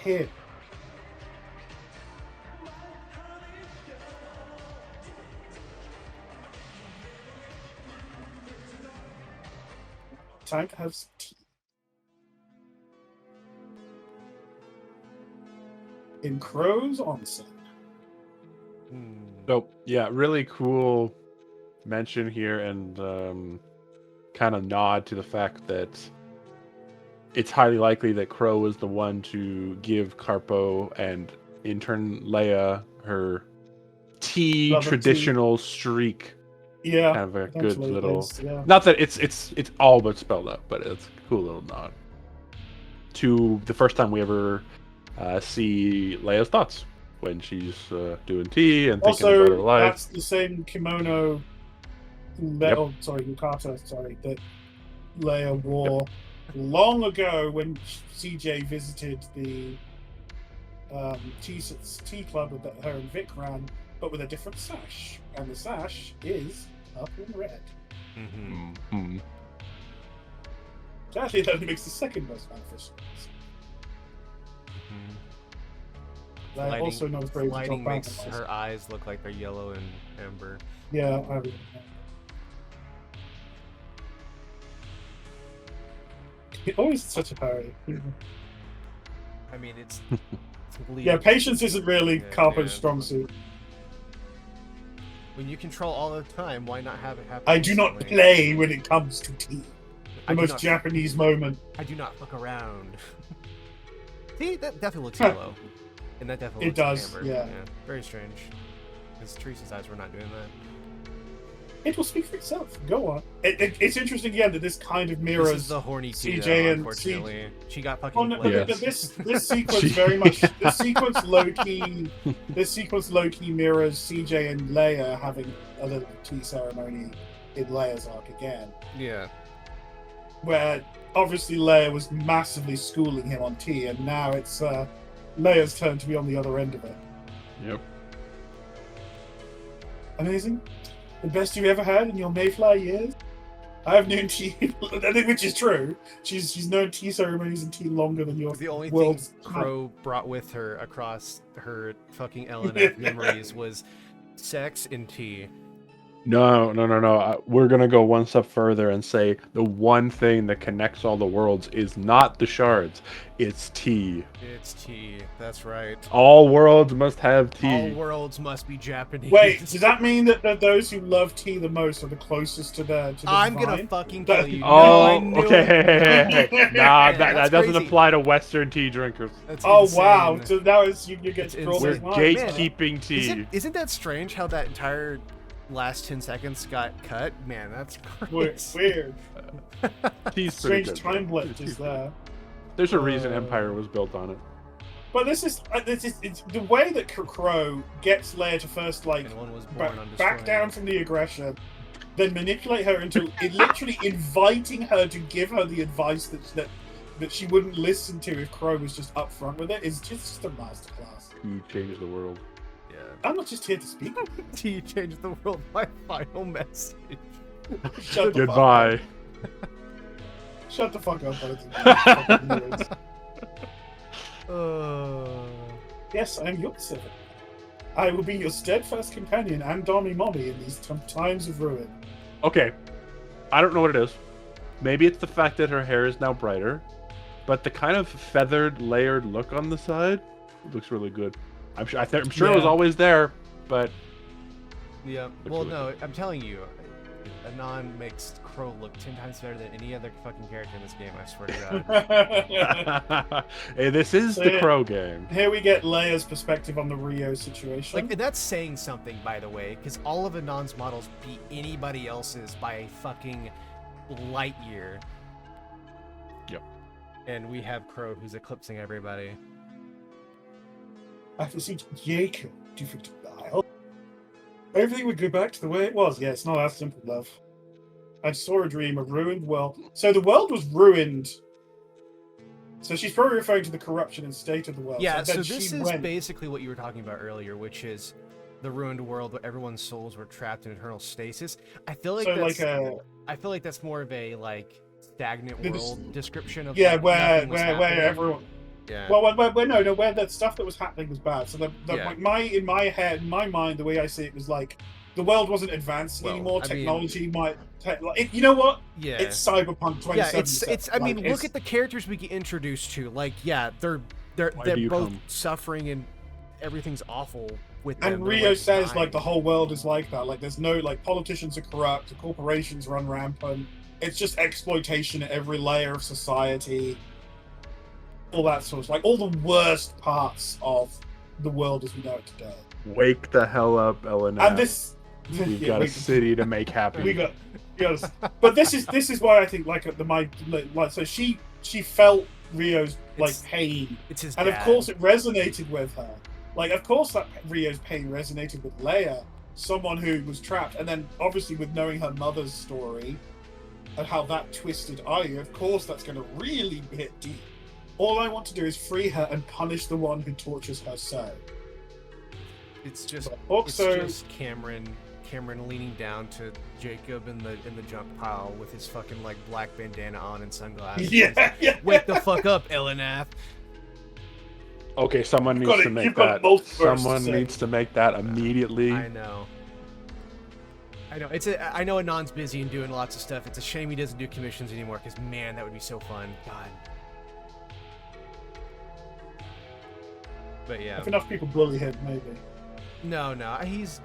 him? Time to have some tea. In Crow's onsen. So yeah, really cool mention here, and kind of nod to the fact that it's highly likely that Crow is the one to give Carpo and in turn Leia her tea Love of traditional streak. Yeah. Kind of a good eventually little. is, yeah. Not that it's all but spelled out, but it's a cool little nod to the first time we ever see Leia's thoughts when she's doing tea and thinking about her Also, life. that's the same kimono. Yukata, that Leia wore long ago when CJ visited the tea club that her and Vic ran, but with a different sash, and the sash is purple and red. Mm-hmm. So actually, that makes the second most manifest. Leia also knows very good lighting job makes balancing. her eyes look like they're yellow and amber. Yeah, always such a hurry. I mean, it's Yeah, patience isn't really Yeah, Carpo's yeah. strong suit. when you control all the time, why not have it happen? I do not instantly? play when it comes to tea. I The do most not- Japanese moment. I do not look around. See, that definitely looks yellow, and that definitely It looks does, amber. yeah. Very strange. Because Teresa's eyes were not doing that. It will speak for itself. Go on. It's interesting, yeah, that this kind of This mirrors is the horny CJ CJ, and unfortunately. She got fucking Oh, no, played. but Yes. this sequence very much. This sequence low key mirrors CJ and Leia having a little tea ceremony in Leia's arc again, Yeah. where obviously Leia was massively schooling him on tea, and now it's Leia's turn to be on the other end of it. Yep. Amazing, the best you ever had in your Mayflower years. I have known tea, I think, which is true. She's known tea ceremonies and tea longer than your The only world's thing Crow brought with her across her fucking LNF memories was sex and tea. No. We're gonna go one step further and say the one thing that connects all the worlds is not the shards; it's tea. It's tea. That's right. All worlds must have tea. All worlds must be Japanese. Wait, does that mean that those who love tea the most are the closest to the I'm divine? gonna fucking kill you. Oh, No, I knew okay. it. Hey. Nah, that That's doesn't crazy. apply to Western tea drinkers. That's Oh insane. wow! So now you get It's scrolled We're insane. as gatekeeping tea. Isn't that strange how that entire last 10 seconds got cut? Man, that's Weird. crazy. Weird. Tea's pretty Strange good, time though. blip is there. There's a reason Empire was built on it. But this is it's the way that Crow gets Leia to first like And one was born on back destroying. down from the aggression, then manipulate her into literally inviting her to give her the advice that she wouldn't listen to if Crow was just upfront with it is just a masterclass. He changed the world. Yeah. I'm not just here to speak. Do you change the world? My final message. Shut the Goodbye. fuck up. Shut the fuck up. Yes, I am your servant. I will be your steadfast companion and Dommy Mommy in these times of ruin. Okay, I don't know what it is. Maybe it's the fact that her hair is now brighter, but the kind of feathered, layered look on the side looks really good. I'm sure it was always there, but yeah. looks Well, really no, I'm telling you, Anon makes Crow look 10 times better than any other fucking character in this game. I swear to God. hey, this is So, the yeah. Crow game. Here we get Leia's perspective on the Rio situation. Like, and that's saying something, by the way, because all of Anon's models beat anybody else's by a fucking light year. Yep. And we have Crow who's eclipsing everybody. I can see Jacob different dial. Everything would go back to the way it was. Yeah, it's not that simple, love. I saw a dream, a ruined world. So the world was ruined. So she's probably referring to the corruption and state of the world. Yeah, so then this she is went... basically what you were talking about earlier, which is the ruined world where everyone's souls were trapped in eternal stasis. I feel like So that's like I feel like that's more of a like stagnant world description of yeah, like, where nothing was happening. everyone. Yeah. Well, where that stuff that was happening was bad. So Yeah. in my head, in my mind, the way I see it was like the world wasn't advancing Well, anymore. I mean- Technology you know what? Yeah. It's Cyberpunk 2077. Yeah, it's. I mean, Like, look at the characters we get introduced to. Like, yeah, they're Why do you both come? suffering and everything's awful with them. And They're, Rio like, says dying. like the whole world is like that. Like there's no like politicians are corrupt, the corporations run rampant. It's just exploitation at every layer of society. All that sort of like all the worst parts of the world as we know it today. Wake the hell up, Elena. And this We've yeah, got a wait, city to make happy. we got but this is why I think like so she felt Rio's like It's- pain. It's his And dad. of course it resonated with her. Like, of course that Rio's pain resonated with Leia, someone who was trapped. And then, obviously, with knowing her mother's story and how that twisted Arya, of course that's going to really hit deep. All I want to do is free her and punish the one who tortures her so. It's just But also, it's just Cameron leaning down to Jacob in the junk pile with his fucking like black bandana on and sunglasses. yeah. Wake the fuck up, Elenath. Okay, someone needs to make you've got that. multiverse to Someone say. needs to make that immediately. I know. I know Anon's busy and doing lots of stuff. It's a shame he doesn't do commissions anymore, because man, that would be so fun. God. But yeah. If enough people bully him, maybe. No, he's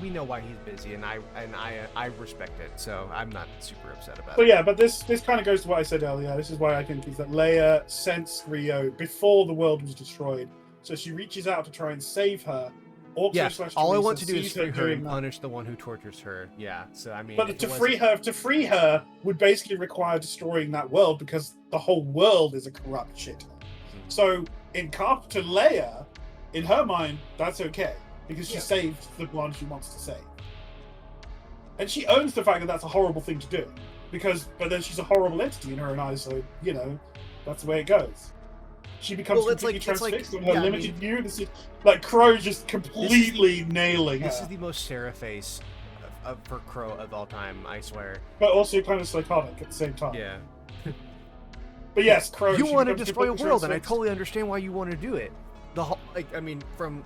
we know why he's busy, and I respect it, so I'm not super upset about But it. yeah, but this kind of goes to what I said earlier. This is why I think is that Leia sensed Rio before the world was destroyed. So she reaches out to try and save her. Yeah, /Teresa all I want to do is sees free her doing and that. punish the one who tortures her. Yeah, so I mean, But if to it free her would basically require destroying that world because the whole world is a corrupt shit. So to Leia, in her mind, that's okay because she saved the one she wants to save, and she owns the fact that that's a horrible thing to do. But then she's a horrible entity in her own eyes, so that's the way it goes. She becomes completely transfixed on her limited view. This is like Crow just completely nailing her. This is the most Sarah face for Crow of all time, I swear. But also kind of psychotic at the same time. Yeah. But yes, Crow. You she want to becomes destroy a completely world, and I transfixed. totally understand why you want to do it. The whole, from,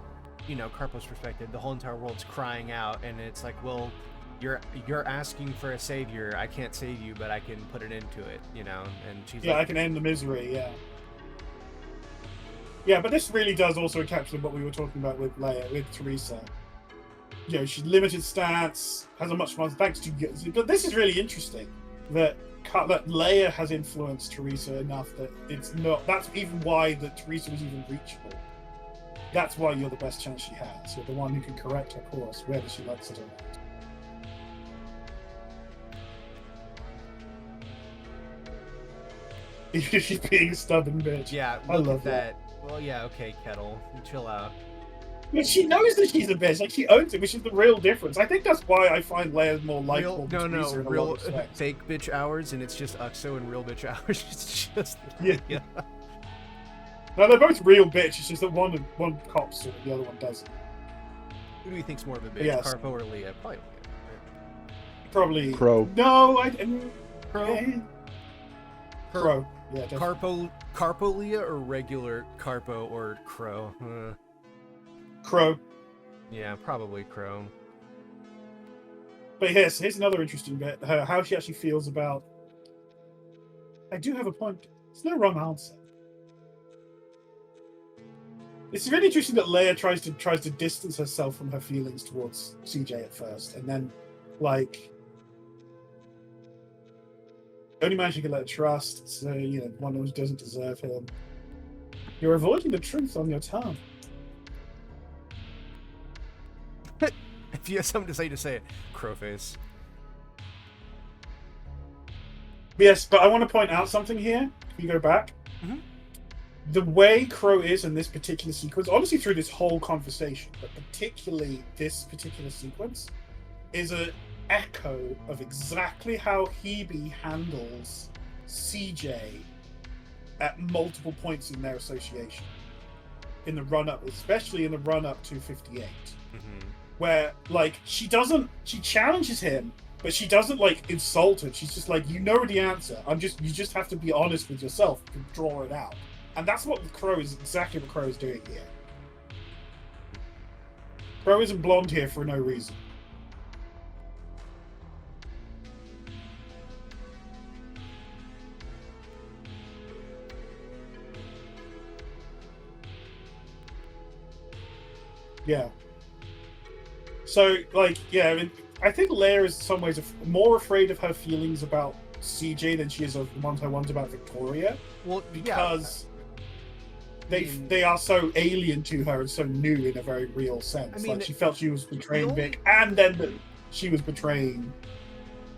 Carpo's perspective, the whole entire world's crying out, and it's like, well, you're asking for a savior. I can't save you, but I can put an end to it, And she's Yeah, like, I can end the misery. Yeah. Yeah, but this really does also encapsulate what we were talking about with Leia, with Teresa. She's limited stats, has a much more thanks to. But this is really interesting that Leia has influenced Teresa enough that it's not. That's even why that Teresa was even reachable. That's why you're the best chance she has. You're the one who can correct her course, whether she likes it or not. If she's being a stubborn bitch. yeah, I look love at that. Well, yeah, okay, Kettle, chill out. But she knows that she's a bitch. Like, she owns it, which is the real difference. I think that's why I find Leia more likable than Teresa in a lot real of respects. fake bitch hours, and it's just Uxo and real bitch hours. It's just Yeah. No, they're both real bitch. It's just that one cops it, the other one doesn't. Who do you think's more of a bitch, Yes. Carpo or Leah? Probably Leah. Probably Crow. No, Crow. Crow. Yeah, definitely. Carpo Leah or regular Carpo or Crow? Crow. Yeah, probably Crow. But here's another interesting bit. How she actually feels about. I do have a point. There's no wrong answer. It's really interesting that Leia tries to distance herself from her feelings towards CJ at first, and then like the only man she can let trust. So one who doesn't deserve him. You're avoiding the truth on your tongue. If you have something to say it. Crowface. Yes, but I want to point out something here. If you go back, the way Crow is in this particular sequence, obviously through this whole conversation, but particularly this particular sequence, is an echo of exactly how Hebe handles CJ at multiple points in their association. In the run-up, especially in the run-up to 58. Where, like, she challenges him, but she doesn't, like, insult him. She's just like, you know the answer. You just have to be honest with yourself to draw it out. And that's what exactly what Crow is doing here. Crow isn't blonde here for no reason. Yeah. So, like, yeah, I mean, I think Leia is in some ways more afraid of her feelings about CJ than she is of her ones about Victoria. Well, because they are so alien to her and so new in a very real sense. I mean, like, she felt she was betraying Vic, and then she was betraying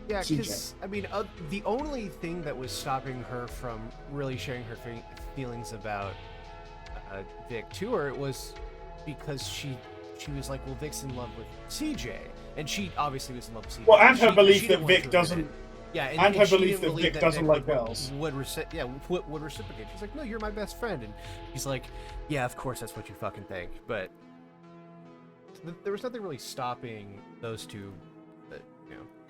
Yeah, CJ. because, I mean, the only thing that was stopping her from really sharing her feelings about Vic to her was because she was like, well, Vic's in love with CJ. And she obviously was in love with CJ. Well, and her belief that Vic doesn't... Yeah, and her belief that Vic doesn't like girls. Would reciprocate. She's like, no, you're my best friend. And he's like, yeah, of course, that's what you fucking think. But there was nothing really stopping those two,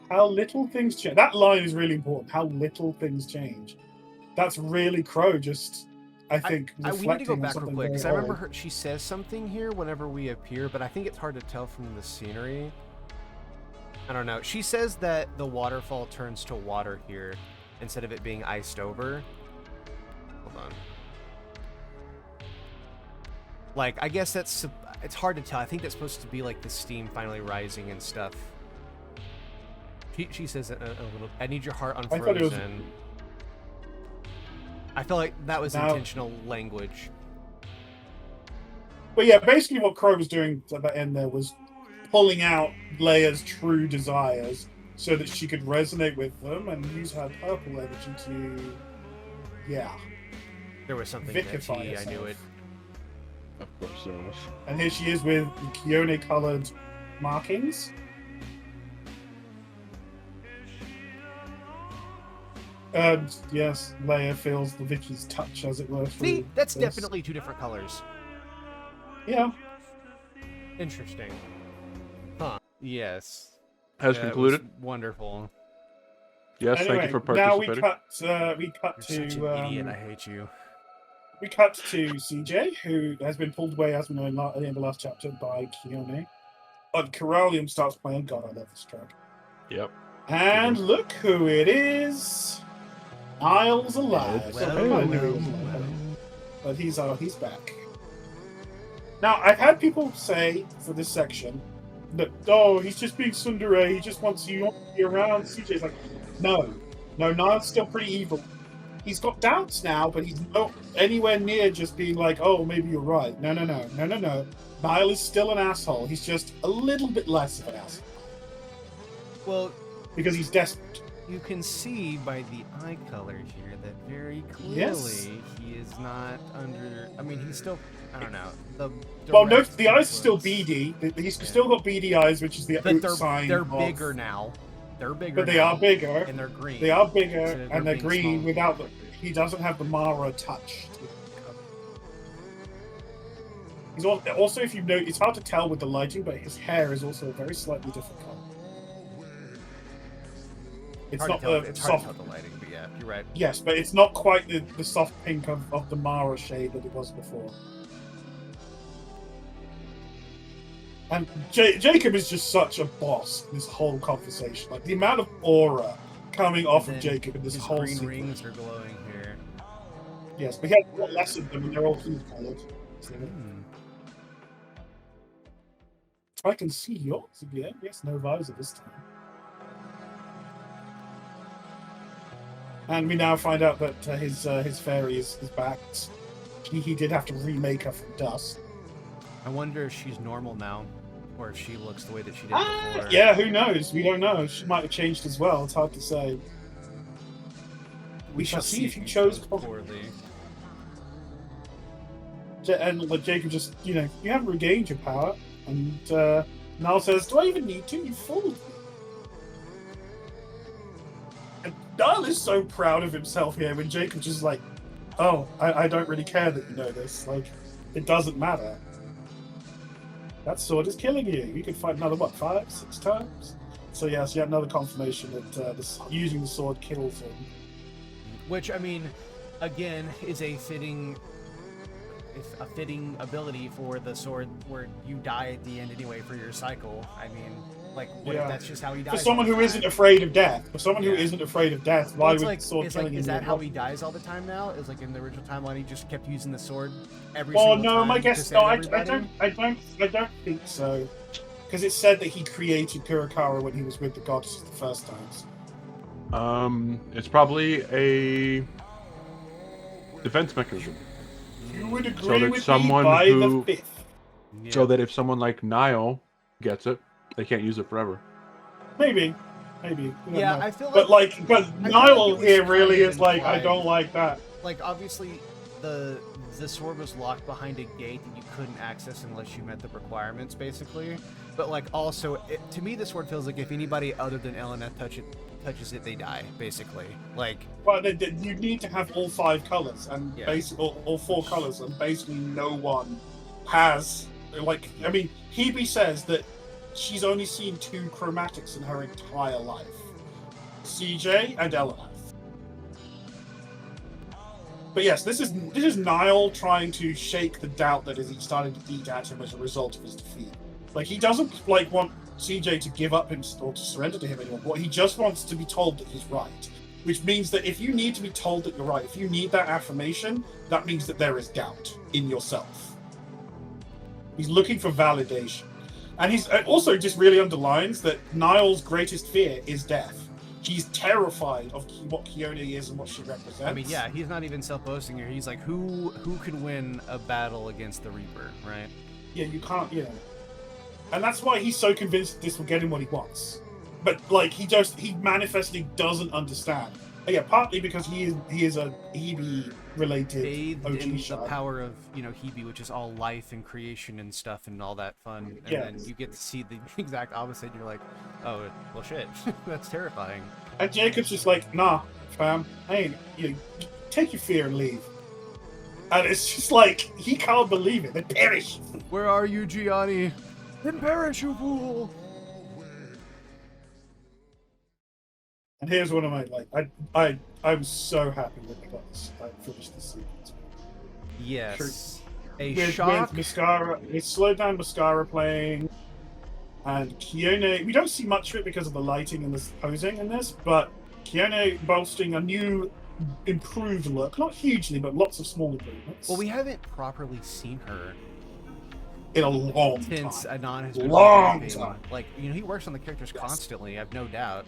How little things change. That line is really important. How little things change. That's really Crow just... I think we need to go back real quick because I remember she says something here whenever we appear, but I think it's hard to tell from the scenery. I don't know. She says that the waterfall turns to water here instead of it being iced over. Hold on. Like, I guess it's hard to tell. I think that's supposed to be like the steam finally rising and stuff. She says it a little. I need your heart unfrozen. I feel like that was intentional language. But yeah, basically what Crow was doing at the end there was pulling out Leia's true desires so that she could resonate with them and use her purple energy to, There was something Vicify that I knew it. Of course there was. And here she is with Kione-colored markings. And yes, Leia feels the Vicky's touch, as it were. See, that's definitely two different colors. Yeah. Interesting. Huh. Yes. Has concluded. Wonderful. Yes, anyway, thank you for participating. Now we cut You're to such an idiot. I hate you. We cut to CJ, who has been pulled away, as we know, at the end of the last chapter, by Kione. And Corellium starts playing. God, I love this track. Yep. And look who it is. Niles alive. But he's back. Now, I've had people say for this section that, he's just being tsundere, he just wants you to be around. CJ's like, no, Niles still pretty evil. He's got doubts now, but he's not anywhere near just being like, oh, maybe you're right. No. Niall is still an asshole. He's just a little bit less of an asshole. Well, because he's desperate. You can see by the eye color here that very clearly he is not under... I mean, he's still... I don't know. The eyes are still beady. He's still got beady eyes, which is the Oot sign. They're bigger now. They're bigger But they are bigger. And they're green. They are bigger, and they're green small. without the... He doesn't have the Mara touch. He's also, if you know, it's hard to tell with the lighting, but his hair is also a very slightly different color. It's not the It's soft. hard to tell the lighting, but yeah, you're right. Yes, but it's not quite the soft pink of the Mara shade that it was before. And Jacob is just such a boss in this whole conversation. Like, the amount of aura coming off of Jacob in this his whole green sequence. rings are glowing here. Yes, but he has a lot less of them, and they're all food colored. So, I can see yours again. Yes, no visor this time. And we now find out that his fairy is back. He did have to remake her from dust. I wonder if she's normal now, or if she looks the way that she did before. Yeah, who knows? We don't know. She might have changed as well. It's hard to say. We shall see if you chose poorly. And like Jacob just, you haven't regained your power. And Niall says, "Do I even need to? You fooled me." And Niall is so proud of himself here when Jacob's just like, "Oh, I don't really care that you know this. Like, it doesn't matter. That sword is killing you. You can fight another, 5, 6 times?" So yes, yet another confirmation that using the sword kills him. Which, I mean, again, is a fitting ability for the sword where you die at the end anyway for your cycle. I mean, like, what if that's just how he dies? For someone who isn't afraid of death. Why would like, sword killing him? Is that how he dies all the time now? Is like in the original timeline he just kept using the sword every single time? Oh no, my guess no, I don't think so. Because it said that he created Kurakara when he was with the goddess the first times. It's probably a defense mechanism. You would agree So that with someone me by who- the 5th. Yeah. So that if someone like Niall gets it, they can't use it forever. Maybe. You don't Yeah, know. I feel But Niall it was here really kind of is like, I implied. don't like that. Like, obviously, the sword was locked behind a gate that you couldn't access unless you met the requirements, basically. But, like, also, to me, the sword feels like if anybody other than Eleneth touches it, they die, basically. Like, Well, you need to have all 5 colors and Yeah. basically all 4 colors, and basically no one has. Like, I mean, Hebe says that she's only seen 2 chromatics in her entire life: CJ and Eleneth. But yes, this is Niall trying to shake the doubt that is starting to eat at him as a result of his defeat. Like, he doesn't want CJ to give up him or to surrender to him anymore. What he just wants to be told that he's right, which means that if you need to be told that you're right, if you need that affirmation, that means that there is doubt in yourself. He's looking for validation, and he's also just really underlines that Niall's greatest fear is death. He's terrified of what Keone is and what she represents. I mean, yeah, he's not even self-boasting here. He's like, who can win a battle against the Reaper, right? Yeah, you can't, And that's why he's so convinced that this will get him what he wants. But, like, he manifestly doesn't understand. Yeah, partly because he is a Hebe-related Bathed OG in the shard. power of, Hebe, which is all life and creation and stuff and all that fun. And Yes. then you get to see the exact opposite, and you're like, oh, well, shit. That's terrifying. And Jacob's just like, nah, fam, take your fear and leave. And it's just like, he can't believe it. They perish. Where are you, Gianni? Then perish, you fool! And here's one of my, I'm so happy that I finished this sequence. Yes. With Mascara, it slowed down Mascara playing, and Keone. We don't see much of it because of the lighting and the posing in this, but Keone boasting a new, improved look. Not hugely, but lots of small improvements. Well, we haven't properly seen her in a long since time. Anon has been Long working. time. Like, he works on the characters Yes. constantly, I've no doubt.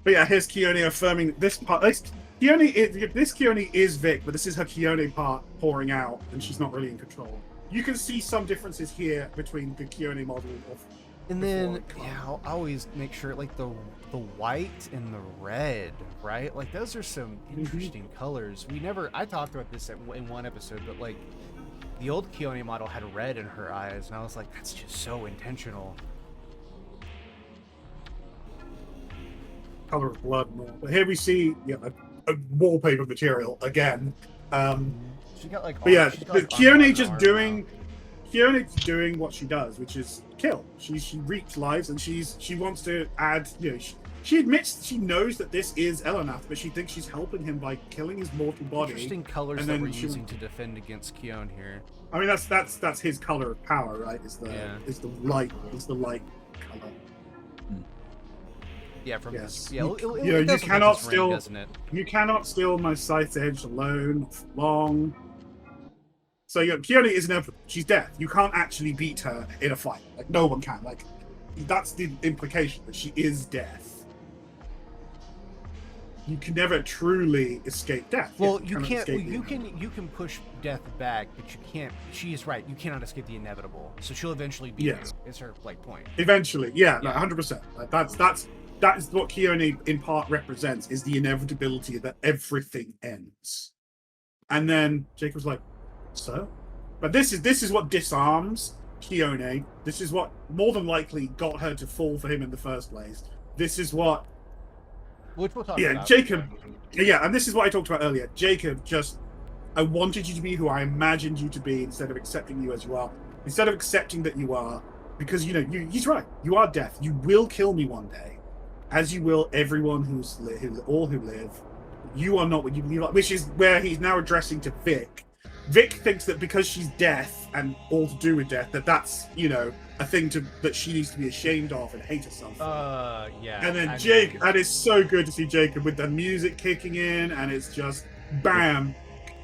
But yeah, here's Keone affirming this part. This Keone is Vic, but this is her Keone part pouring out, and she's not really in control. You can see some differences here between the Keone model of. And then, before. yeah, I'll always make sure, like, the white and the red, right? Like, those are some interesting colors. I talked about this in one episode, but, like, the old Keone model had red in her eyes, and I was like, that's just so intentional. Color of blood more. But here we see wallpaper material again. She got like. But yeah, she's got, like, Kione armor on Kione's doing what she does, which is kill. She reaps lives, and she wants to add. She admits that she knows that this is Elanath, but she thinks she's helping him by killing his mortal body. Interesting colors and that then we're using to defend against Kione here. I mean, that's his color of power, right? Is the light color. Yeah, from Yes. his, yeah. You cannot steal. Doesn't it? You cannot steal my sight's edge alone for long. So Kione is inevitable. She's death. You can't actually beat her in a fight. Like no one can. Like that's the implication that she is death. You can never truly escape death. Well, you can't. Well, you can push death back, but you can't. She is right. You cannot escape the inevitable. So she'll eventually beat you. Is her point? Eventually, yeah, 100%. Like, that is what Kione in part represents: is the inevitability that everything ends. And then Jacob's like, so, but this is what disarms Kione. This is what more than likely got her to fall for him in the first place. This is what. Which we'll talk about. Jacob. Yeah, and this is what I talked about earlier. Jacob I wanted you to be who I imagined you to be instead of accepting you as you are. Instead of accepting that you are, because he's right. You are death. You will kill me one day, as you will everyone who live. You are not what you believe, which is where he's now addressing to Vic. Vic thinks that because she's death and all to do with death, that's a thing that she needs to be ashamed of and hate herself for. Yeah. And then and it's so good to see Jacob with the music kicking in, and it's just bam,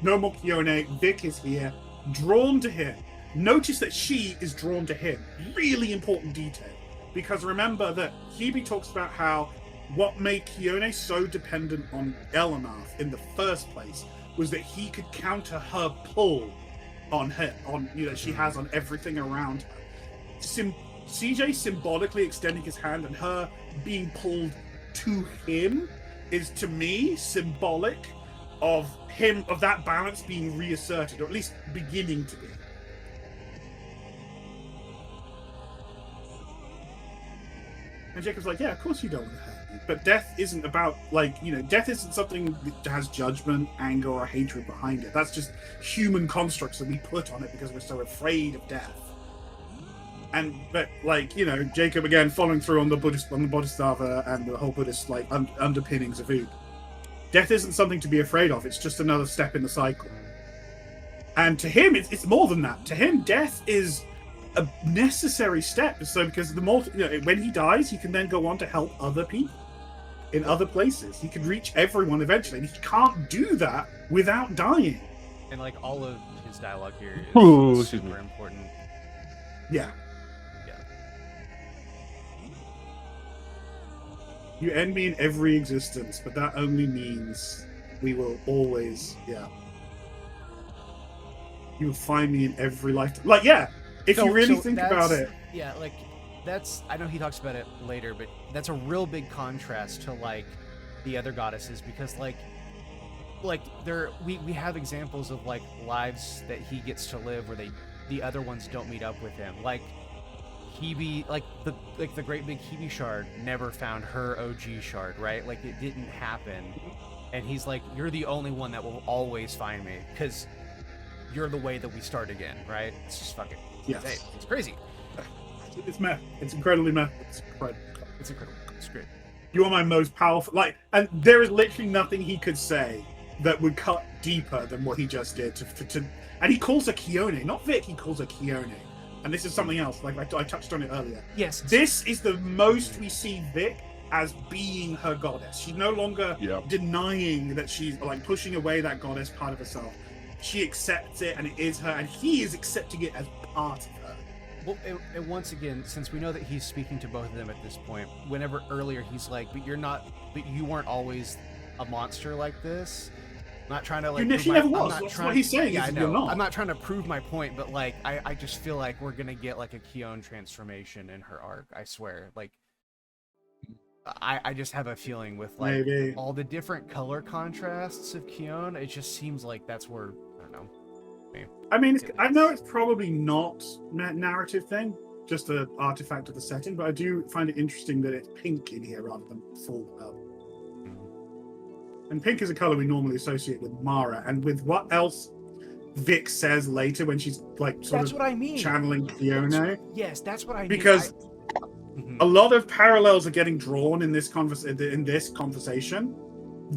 no more Kione. Vic is here, drawn to him. Notice that she is drawn to him. Really important detail, because remember that Hebe talks about how what made Kione so dependent on Elanath in the first place was that he could counter her pull on her, she has on everything around her. CJ symbolically extending his hand and her being pulled to him is, to me, symbolic of that balance being reasserted, or at least beginning to be. And Jacob's like, yeah, of course you don't want to hurt me. But death isn't about, death isn't something that has judgment, anger, or hatred behind it. That's just human constructs that we put on it because we're so afraid of death. But Jacob again following through on the Bodhisattva and the whole Buddhist underpinnings of Oot. Death isn't something to be afraid of. It's just another step in the cycle. And to him, it's more than that. To him, death is a necessary step. So because the more when he dies, he can then go on to help other people in other places. He can reach everyone eventually, and he can't do that without dying. And all of his dialogue here is super important. Yeah. You end me in every existence, but that only means we will always, you will find me in every lifetime. If you really think about it. Yeah, that's, I know he talks about it later, but that's a real big contrast to, the other goddesses, because, we have examples of, lives that he gets to live where the other ones don't meet up with him. Hebe, the great big Hebe shard never found her OG shard, right? It didn't happen. And he's like, you're the only one that will always find me, because you're the way that we start again, right? It's just fucking, it's crazy. It's meth. It's incredibly meth. It's incredible. It's incredible. It's great. You are my most powerful, and there is literally nothing he could say that would cut deeper than what he just did and he calls her Kione, not Vic, he calls her Kione. And this is something else, I touched on it earlier. Yes. This is the most we see Vic as being her goddess. She's no longer denying that she's, pushing away that goddess part of herself. She accepts it, and it is her, and he is accepting it as part of her. Well, and once again, since we know that he's speaking to both of them at this point, whenever earlier he's like, but you weren't always a monster like this. I'm not trying to she never was. That's what he's saying. Yeah, I know. You're not. I'm not trying to prove my point, but I just feel like we're gonna get a Kione transformation in her arc. I swear. I just have a feeling with Maybe. all the different color contrasts of Kione. It just seems like that's where, I don't know. I mean, I know it's probably not a narrative thing, just an artifact of the setting, but I do find it interesting that it's pink in here rather than full. and pink is a color we normally associate with Mara, and with what else Vic says later when she's like sort That's of what I mean. channeling Kione. Yes, that's what I mean. Because Mhm. a lot of parallels are getting drawn in this conversation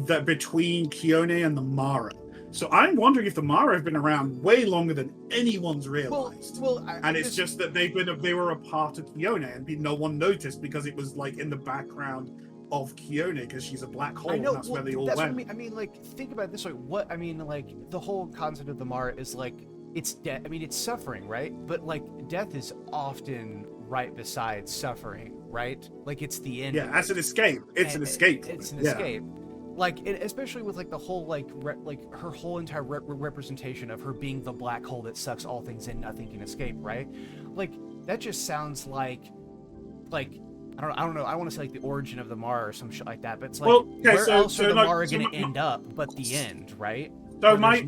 that between Kione and the Mara. So I'm wondering if the Mara have been around way longer than anyone's realized. And it's just that they were a part of Kione, and no one noticed because it was like in the background of Kione because she's a black hole. I know. And that's where they all that's went. What I mean, like, think about it this way. What I mean, like, the whole concept of the Mara is like it's death. I mean, it's suffering, right? But like, death is often right beside suffering, right? Like, it's the end. Yeah, as an escape. It's an escape. It's an escape. Like, especially with like the whole like her whole entire representation of her being the black hole that sucks all things in, nothing can escape, right? Like, that just sounds like I don't know. I want to say like the origin of the Mara or some shit like that. But it's like, where else are the Mara going to end up but the end, right? So my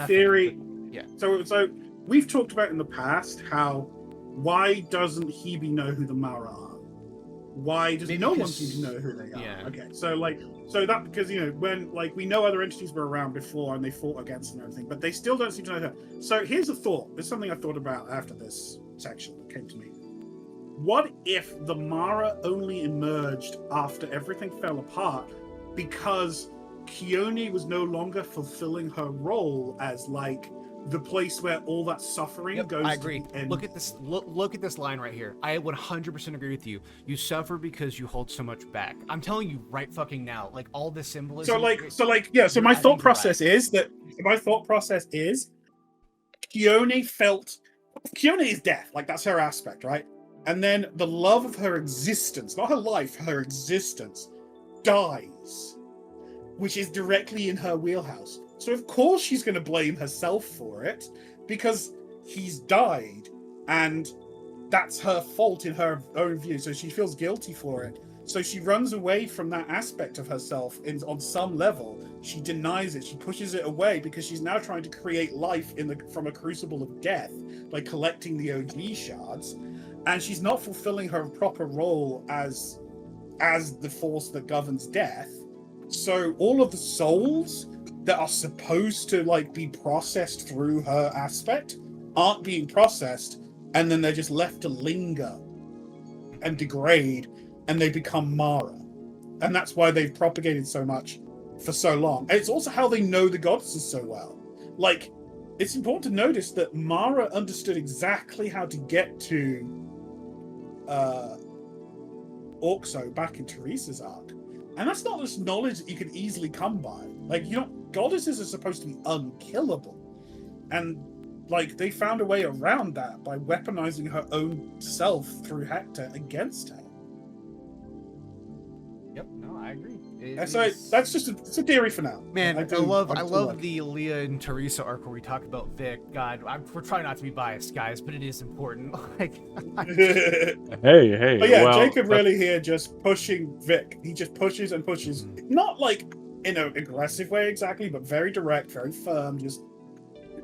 theory. Yeah. So we've talked about in the past why doesn't Hebe know who the Mara are? Why does no one seem to know who they are? Yeah. Okay. So that because when like we know other entities were around before and they fought against them and everything, but they still don't seem to know her. So here's a thought. There's something I thought about after this section that came to me. What if the Mara only emerged after everything fell apart because Kione was no longer fulfilling her role as like the place where all that suffering goes? I agree. To the end. Look at this. Look at this line right here. I 100% agree with you. You suffer because you hold so much back. I'm telling you right fucking now. Like, all this symbolism. So my thought process is Kione is death. Like, that's her aspect, right? And then the love of her existence, not her life, her existence, dies, which is directly in her wheelhouse. So of course she's going to blame herself for it because he's died, and that's her fault in her own view. So she feels guilty for it. So she runs away from that aspect of herself on some level. She denies it. She pushes it away because she's now trying to create life from a crucible of death by collecting the OG shards. And she's not fulfilling her proper role as the force that governs death. So all of the souls that are supposed to like be processed through her aspect aren't being processed, and then they're just left to linger and degrade, and they become Mara. And that's why they've propagated so much for so long. And it's also how they know the goddesses so well. Like, it's important to notice that Mara understood exactly how to get to Orxo back in Teresa's arc. And that's not just knowledge that you can easily come by. Like, goddesses are supposed to be unkillable. And, like, they found a way around that by weaponizing her own self through Hector against her. Yep, no, I agree. So that's just it's a theory for now. Man, I love the Leah and Teresa arc where we talk about Vic. God, we're trying not to be biased, guys, but it is important. Like, hey. But yeah, well, Jacob really here just pushing Vic. He just pushes and pushes, not like in an aggressive way exactly, but very direct, very firm. Just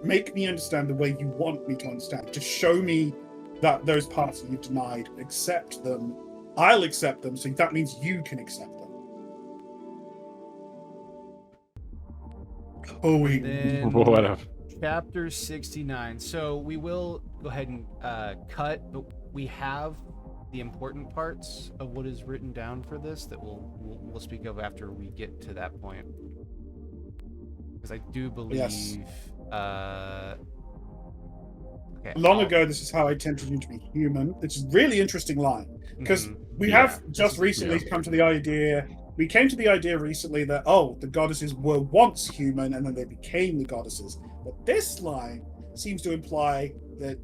make me understand the way you want me to understand. Just show me that those parts that you've denied, accept them. I'll accept them, so that means you can accept them. Whatever. Chapter 69. So we will go ahead and cut, but we have the important parts of what is written down for this that we'll speak of after we get to that point. Because I do believe. Yes. Okay, Long ago, this is how I tempted you to be human. It's a really interesting line because we have just recently come to the idea. We came to the idea recently that, the goddesses were once human and then they became the goddesses. But this line seems to imply that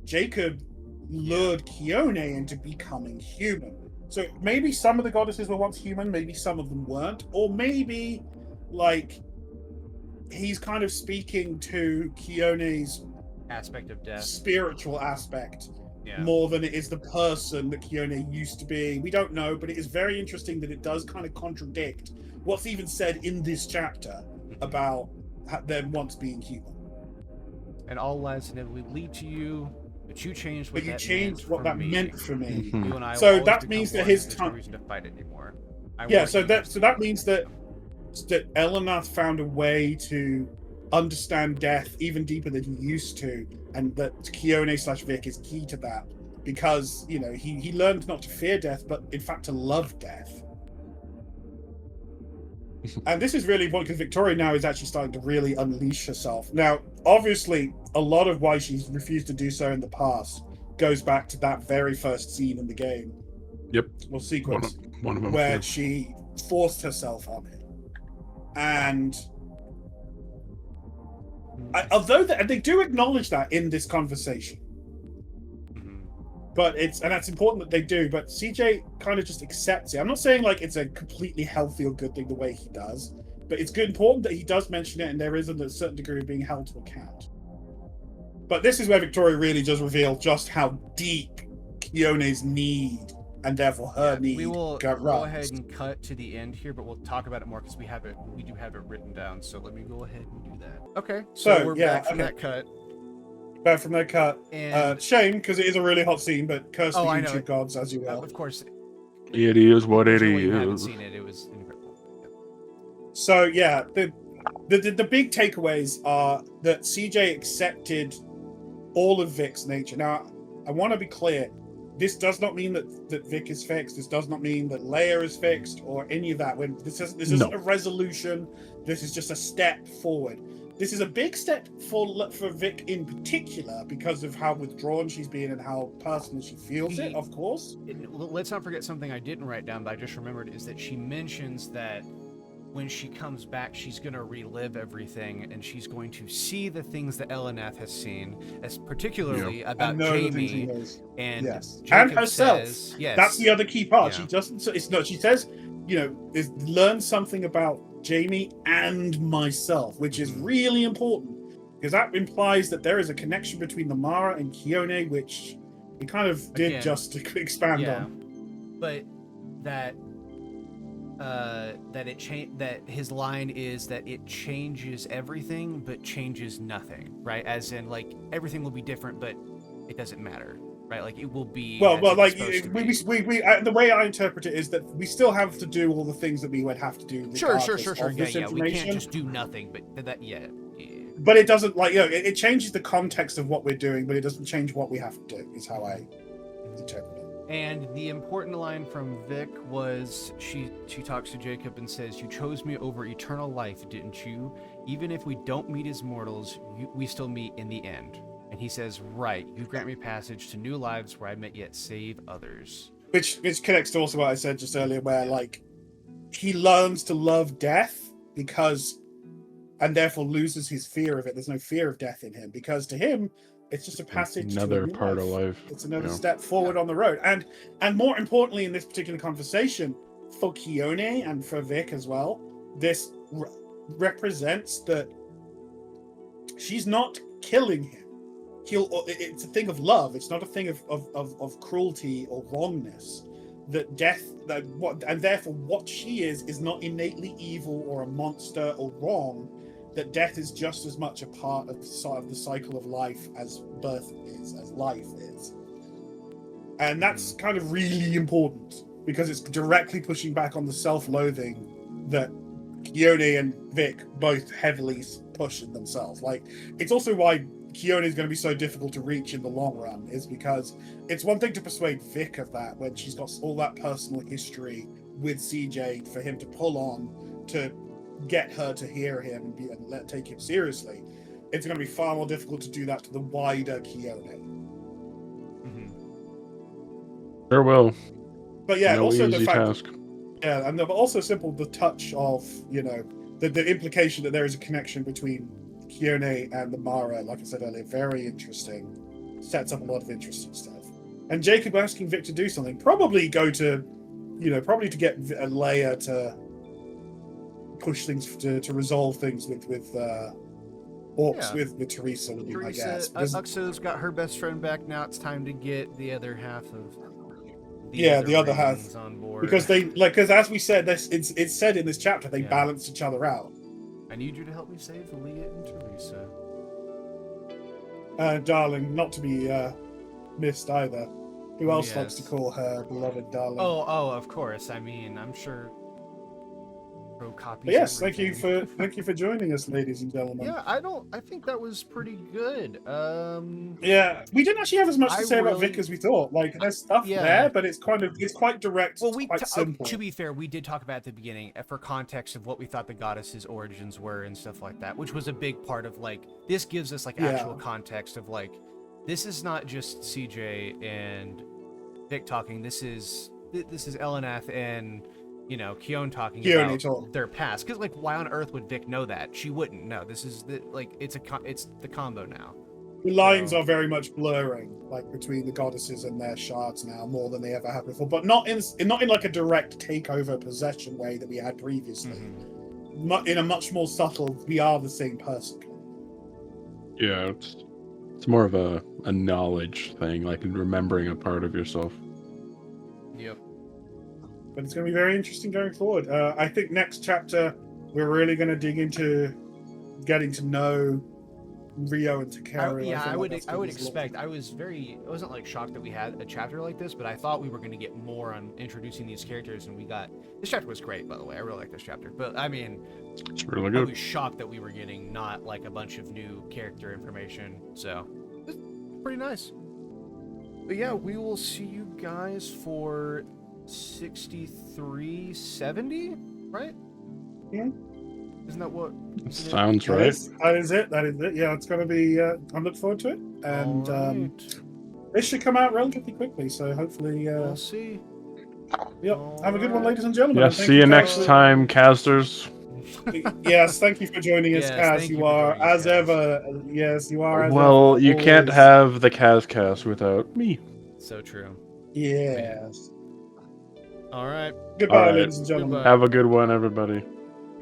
Jacob lured Kione into becoming human. So maybe some of the goddesses were once human, maybe some of them weren't. Or maybe, like, he's kind of speaking to Kione's aspect of death, spiritual aspect. More than it is the person that Kione used to be. We don't know, but it is very interesting that it does kind of contradict what's even said in this chapter about them once being human. And all lives inevitably lead to you, but you changed what that meant for me. You and I so that means that his time. No reason to fight it anymore. So that means that that Elanath found a way to understand death even deeper than he used to, and that Kione/Vic is key to that, because he learned not to fear death, but in fact to love death. And this is really important because Victoria now is actually starting to really unleash herself. Now, obviously, a lot of why she's refused to do so in the past goes back to that very first scene in the game. Yep. Or sequence. One of them. Where Yeah. she forced herself on him. And although they do acknowledge that in this conversation. But that's important that they do, but CJ kind of just accepts it. I'm not saying like it's a completely healthy or good thing the way he does, but it's important that he does mention it, and there is a certain degree of being held to account. But this is where Victoria really does reveal just how deep Kione's need, and therefore her need, we will got go runs. ahead and cut to the end here, but we'll talk about it more because we do have it written down. So let me go ahead and do that. Okay, so we're back from that cut. Back from that cut. And shame, because it is a really hot scene, but curse the I know. YouTube gods as you will. Of course. It is what it You haven't is. seen it. It was incredible. So yeah, the big takeaways are that CJ accepted all of Vic's nature. Now, I want to be clear. This does not mean that Vic is fixed. This does not mean that Leia is fixed or any of that. This isn't a resolution. This is just a step forward. This is a big step for Vic in particular because of how withdrawn she's been and how personal she feels it, of course. Let's not forget something I didn't write down, but I just remembered, is that she mentions that when she comes back, she's going to relive everything, and she's going to see the things that Elanath has seen, as particularly about Jamie and Jacob and herself. Says, yes. That's the other key part. Yeah. She doesn't. It's not. She says, learn something about Jamie and myself, which is really important because that implies that there is a connection between the Mara and Kione, which we kind of did just to expand on. But that that his line is that it changes everything but changes nothing, right? As in, like, everything will be different, but it doesn't matter, right? Like, it will be the way I interpret it is that we still have to do all the things that we would have to do. Sure. Yeah, We can't just do nothing, but that. But it doesn't, it changes the context of what we're doing, but it doesn't change what we have to do. Is how I interpret it. And the important line from Vic was she talks to Jacob and says, "You chose me over eternal life, didn't you? Even if we don't meet as mortals, we still meet in the end." And he says, "Right, you grant me passage to new lives where I may yet save others." Which connects to also what I said just earlier, where he learns to love death and therefore loses his fear of it. There's no fear of death in him because to him, it's just a passage. Another to a part life. of life. It's another step forward on the road, and more importantly, in this particular conversation, for Kione and for Vic as well, this represents that she's not killing him. It's a thing of love. It's not a thing of cruelty or wrongness. That death, and therefore what she is not innately evil or a monster or wrong. That death is just as much a part of sort of the cycle of life as birth is, as life is. And that's kind of really important because it's directly pushing back on the self-loathing that Kione and Vic both heavily push in themselves. It's also why Kione is going to be so difficult to reach in the long run, is because it's one thing to persuade Vic of that when she's got all that personal history with CJ for him to pull on to get her to hear him and take him seriously. It's going to be far more difficult to do that to the wider Kione. Sure will. But yeah, no also easy the fact, task. yeah, and but also simple the touch of the implication that there is a connection between Kione and the Mara. Like I said earlier, very interesting. Sets up a lot of interesting stuff. And Jacob asking Vic to do something, probably to get Leia to push things to resolve things with Orcs with Teresa, I guess. Uxo's got her best friend back. Now it's time to get the other half of the other half on board. Because because as we said, it's said in this chapter, they balance each other out. I need you to help me save Leah and Teresa. Darling, not to be missed either. Who else likes to call her beloved darling? Oh, of course. I mean, I'm sure photocopies. But yes, thank you everything. for joining us, ladies and gentlemen. Yeah, I think that was pretty good. Yeah, we didn't actually have as much I to say about really- Vic as we thought. Like, there's stuff Yeah. there, but it's quite direct. Well, it's quite simple. to be fair, we did talk about at the beginning for context of what we thought the goddess's origins were and stuff like that, which was a big part of like this gives us like actual context of like this is not just CJ and Vic talking. This is Elenath and Keone talking about their past. Because like, why on earth would Vic know that? She wouldn't know. This is it's the combo now. The lines are very much blurring, like between the goddesses and their shards now, more than they ever have before. But not in like a direct takeover possession way that we had previously. Mm-hmm. In a much more subtle, we are the same person. Yeah, it's more of a knowledge thing, like remembering a part of yourself. Yep. But it's going to be very interesting going forward. I think next chapter we're really going to dig into getting to know Rio and Takeru. I would expect. I wasn't like shocked that we had a chapter like this, but I thought we were going to get more on introducing these characters, and this chapter was great, by the way. I really like this chapter, but I mean, it's really good. I was shocked that we were getting not like a bunch of new character information, so it's pretty nice. But yeah, we will see you guys for 6370, right? Yeah. Isn't that what? Sounds right. That is it. Yeah, it's going to be. I look forward to it, and it should come out relatively quickly. So hopefully, we'll see. Yep. Have a good one, ladies and gentlemen. Yes. See you next time, casters. Yes. Thank you for joining us, Kaz. You are as ever. Yes, you are. Well, you can't have the Kaz without me. So true. Yes. All right. Goodbye, ladies and gentlemen. Have a good one, everybody.